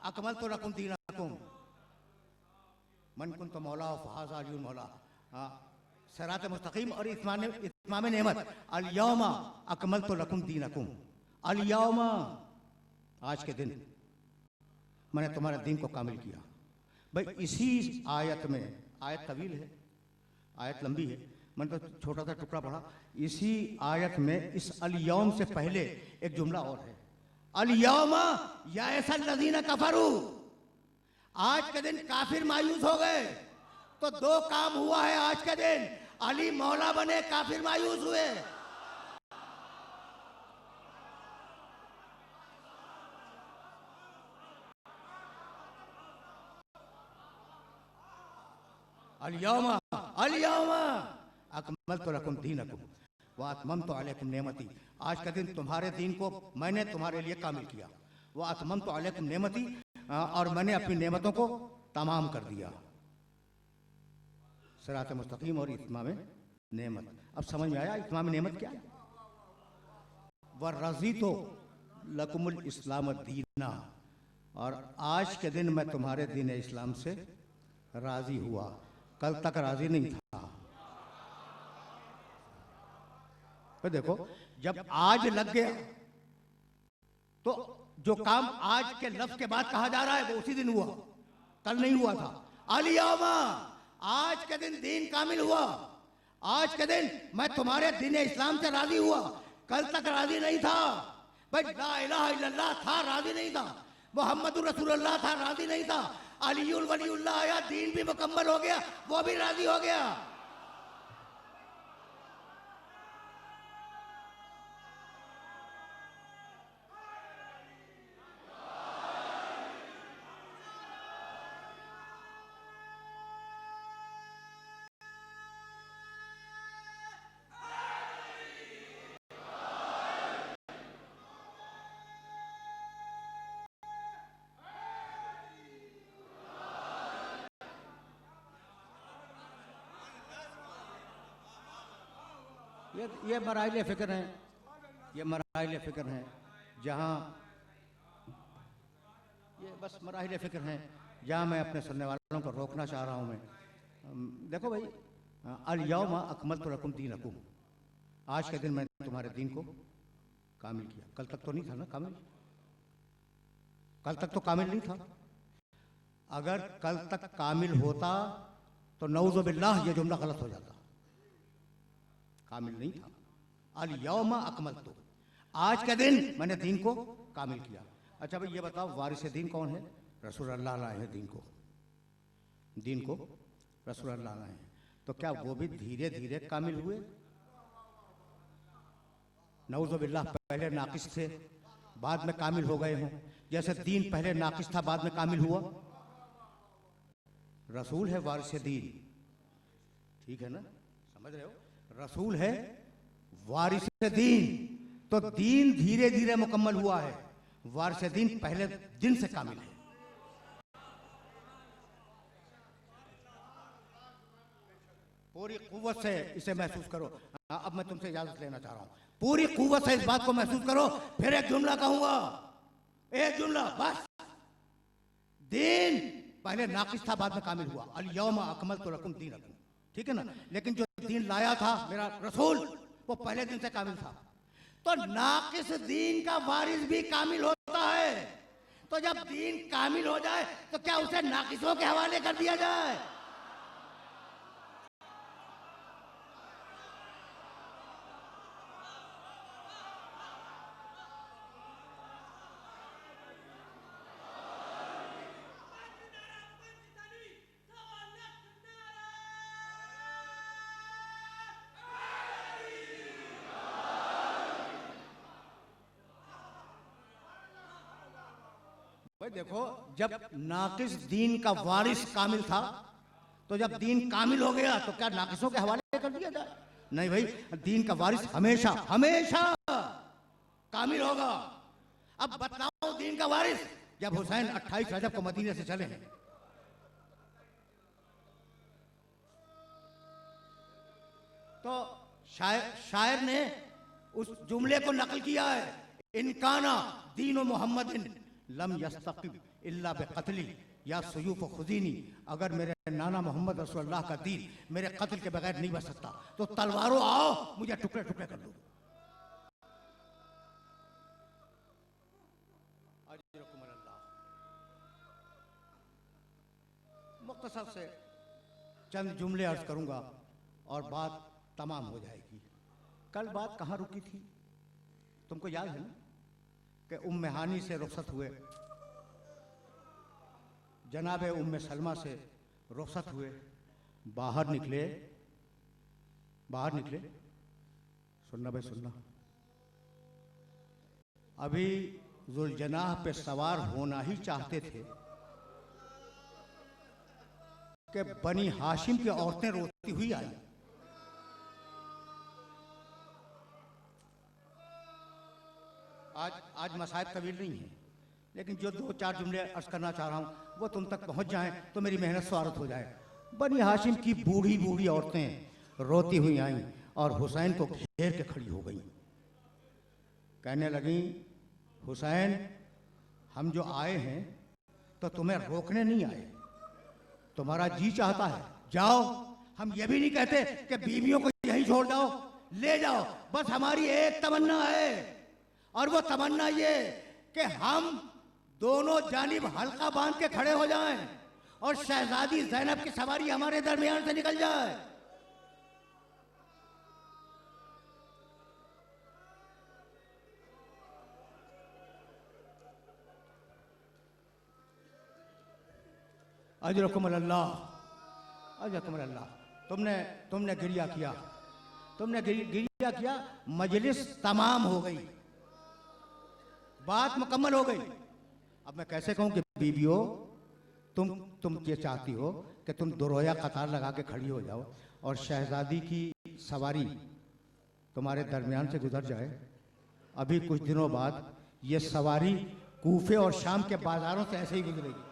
अकमलतु लकुम दीनकुम मन कुन्तु मौला फ़हाज़ा अलीयुल मौला। सिरात मुस्तकीम और इत्माम नेमत। अल यौमा अकमलतु लकुम दीनकुम। अल यौमा आज के दिन मैंने तुम्हारे दीन को कामिल किया। भाई इसी आयत में, आयत तवील है, आयत लंबी है, मैंने तो छोटा सा टुकड़ा पढ़ा। इसी आयत में इस अल यौम से पहले एक जुमला और है, अल यौमा याइसल लज़ीना कफरू। आज के दिन काफिर मायूस हो गए। तो 2 काम हुआ है आज के दिन, अली मौला बने, काफिर मायूस हुए। अल यौमा अकमलतु लकुम दीनकुम व अतममतु अलैकुम नेमती। आज का दिन तुम्हारे दीन को मैंने तुम्हारे लिए कामिल किया। व अतममतु अलैकुम नेमती, और मैंने अपनी नेमतों को तमाम कर दिया। सिरात मुस्तकीम और इत्माम नेमत। अब समझ में आया इत्माम नेमत क्या है? व रज़ीतु लकुमुल इस्लाम दीना, और आज के दिन मैं तुम्हारे दीन इस्लाम से राजी हुआ, कल तक राजी नहीं था। तो देखो जब आज लग गया तो जो काम आज के लफ्ज के बाद कहा जा रहा है वो उसी दिन हुआ, कल नहीं हुआ था। अल यौमा आज के दिन दीन कामिल हुआ। आज के दिन मैं तुम्हारे दीन इस्लाम से राजी हुआ, कल तक राजी नहीं था। भाई ला इलाहा इल्लल्लाह था, राजी नहीं था। मुहम्मदुर रसूलुल्लाह था, राजी नहीं था। अलीयुल वलीउल्लाह आया, दीन भी मुकम्मल हो गया, वो भी राजी हो गया। ये मराइल फ़िक्र हैं, ये मराइल फ़िक्र हैं, जहाँ ये बस मराइल फ़िक्र हैं जहाँ मैं अपने सुनने वालों को रोकना चाह रहा हूँ। मैं देखो भाई, अल यौमा अकमलतु लकुम दीनकुम, आज के दिन मैंने तुम्हारे दीन को कामिल किया। कल तक तो नहीं था ना कामिल, कल तक तो कामिल नहीं था। अगर कल तक कामिल होता तो नऊज़ु बिल्लाह ये जुमला गलत हो जाता। कामिल नहीं था। अल यौमा अकमलतु, आज के दिन मैंने दीन को कामिल किया। अच्छा भाई ये बताओ वारिस दीन कौन है? रसूल अल्लाह लाए हैं दीन को रसूल अल्लाह लाए हैं। तो क्या वो भी धीरे धीरे कामिल हुए? नऊज़ु बिल्लाह पहले नाकिस थे, बाद में कामिल हो गए हों। जैसे दीन पहले नाकिस था, बाद में कामिल हुआ। रसूल है वारिस दीन, ठीक है ना, समझ रहे हो? रसूल है वारिस दीन, तो दीन धीरे धीरे मुकम्मल हुआ है। वारिस दीन पहले दिन से कामिल है। पूरी कुव्वत से इसे महसूस करो। अब मैं तुमसे इजाजत लेना चाह रहा हूं, पूरी कुव्वत से इस बात को महसूस करो। फिर एक जुमला कहूंगा, एक जुमला बस। दीन पहले नाकिस था, बाद में कामिल हुआ। अल यौम अकमलतु लकुम दीनकुम, ठीक है ना। लेकिन जो दीन लाया था मेरा रसूल, वो पहले दिन से कामिल था। तो नाकिस दीन का वारिस भी कामिल होता है। तो जब दीन कामिल हो जाए तो क्या उसे नाकिसों के हवाले कर दिया जाए? भाई देखो, जब नाकिस दीन का वारिस कामिल था, तो जब दीन कामिल हो गया तो क्या नाकिसों के हवाले कर दिया जाए? नहीं भाई, दीन का वारिस हमेशा हमेशा कामिल होगा। अब बतलाओ दीन का वारिस, जब हुसैन 28 रजब को मदीने से चले हैं, तो शायर ने उस जुमले को नकल किया है, इनकाना दीन मोहम्मदिन लम यस्तकिम इल्ला बेक़त्ली या सुयूफ खुदीनी। अगर मेरे नाना मोहम्मद रसूलुल्लाह का दीन मेरे कत्ल के बगैर नहीं बच सकता, तो तलवारों आओ मुझे टुकड़े टुकड़े कर दो। मुख्तसर से चंद जुमले अर्ज करूंगा और बात तमाम हो जाएगी। कल बात कहाँ रुकी थी तुमको याद है ना, कि उम्मे हानी से रुखसत हुए, जनाबे उम्मे सलमा से रुखसत हुए, बाहर निकले। सुनना भाई सुनना, अभी जुल्जनाह पे सवार होना ही चाहते थे कि बनी हाशिम की औरतें रोती हुई आई। आज मसाइब तवील नहीं है, लेकिन जो 2-4 जुमले अर्ज करना चाह रहा हूं वो तुम तक पहुंच जाएं तो मेरी मेहनत स्वार्थ हो जाए। बनी हाशिम की बूढ़ी बूढ़ी औरतें रोती हुई आईं और हुसैन को घेर के खड़ी हो गईं। कहने लगीं, हुसैन हम जो आए हैं तो तुम्हें रोकने नहीं आए, तुम्हारा जी चाहता है जाओ। हम ये भी नहीं कहते कि बीवियों को यहीं छोड़ जाओ, ले जाओ। बस हमारी एक तमन्ना है, और वो तमन्ना ये कि हम दोनों जानिब हल्का बांध के खड़े हो जाएं और शहजादी ज़ैनब की सवारी हमारे दरमियान से निकल जाए। अजरकुमुल्लाह, अजरकुमुल्लाह। तुमने गिरिया किया, गिरिया किया, मजलिस तमाम हो गई, बात मुकम्मल हो गई। अब मैं कैसे कहूं कि बीबियों, तुम ये चाहती हो कि तुम दोरोया कतार लगा के खड़ी हो जाओ और शहजादी की सवारी तुम्हारे दरमियान से गुजर जाए। अभी कुछ दिनों बाद ये सवारी कूफे और शाम के बाजारों से ऐसे ही गुजरेगी।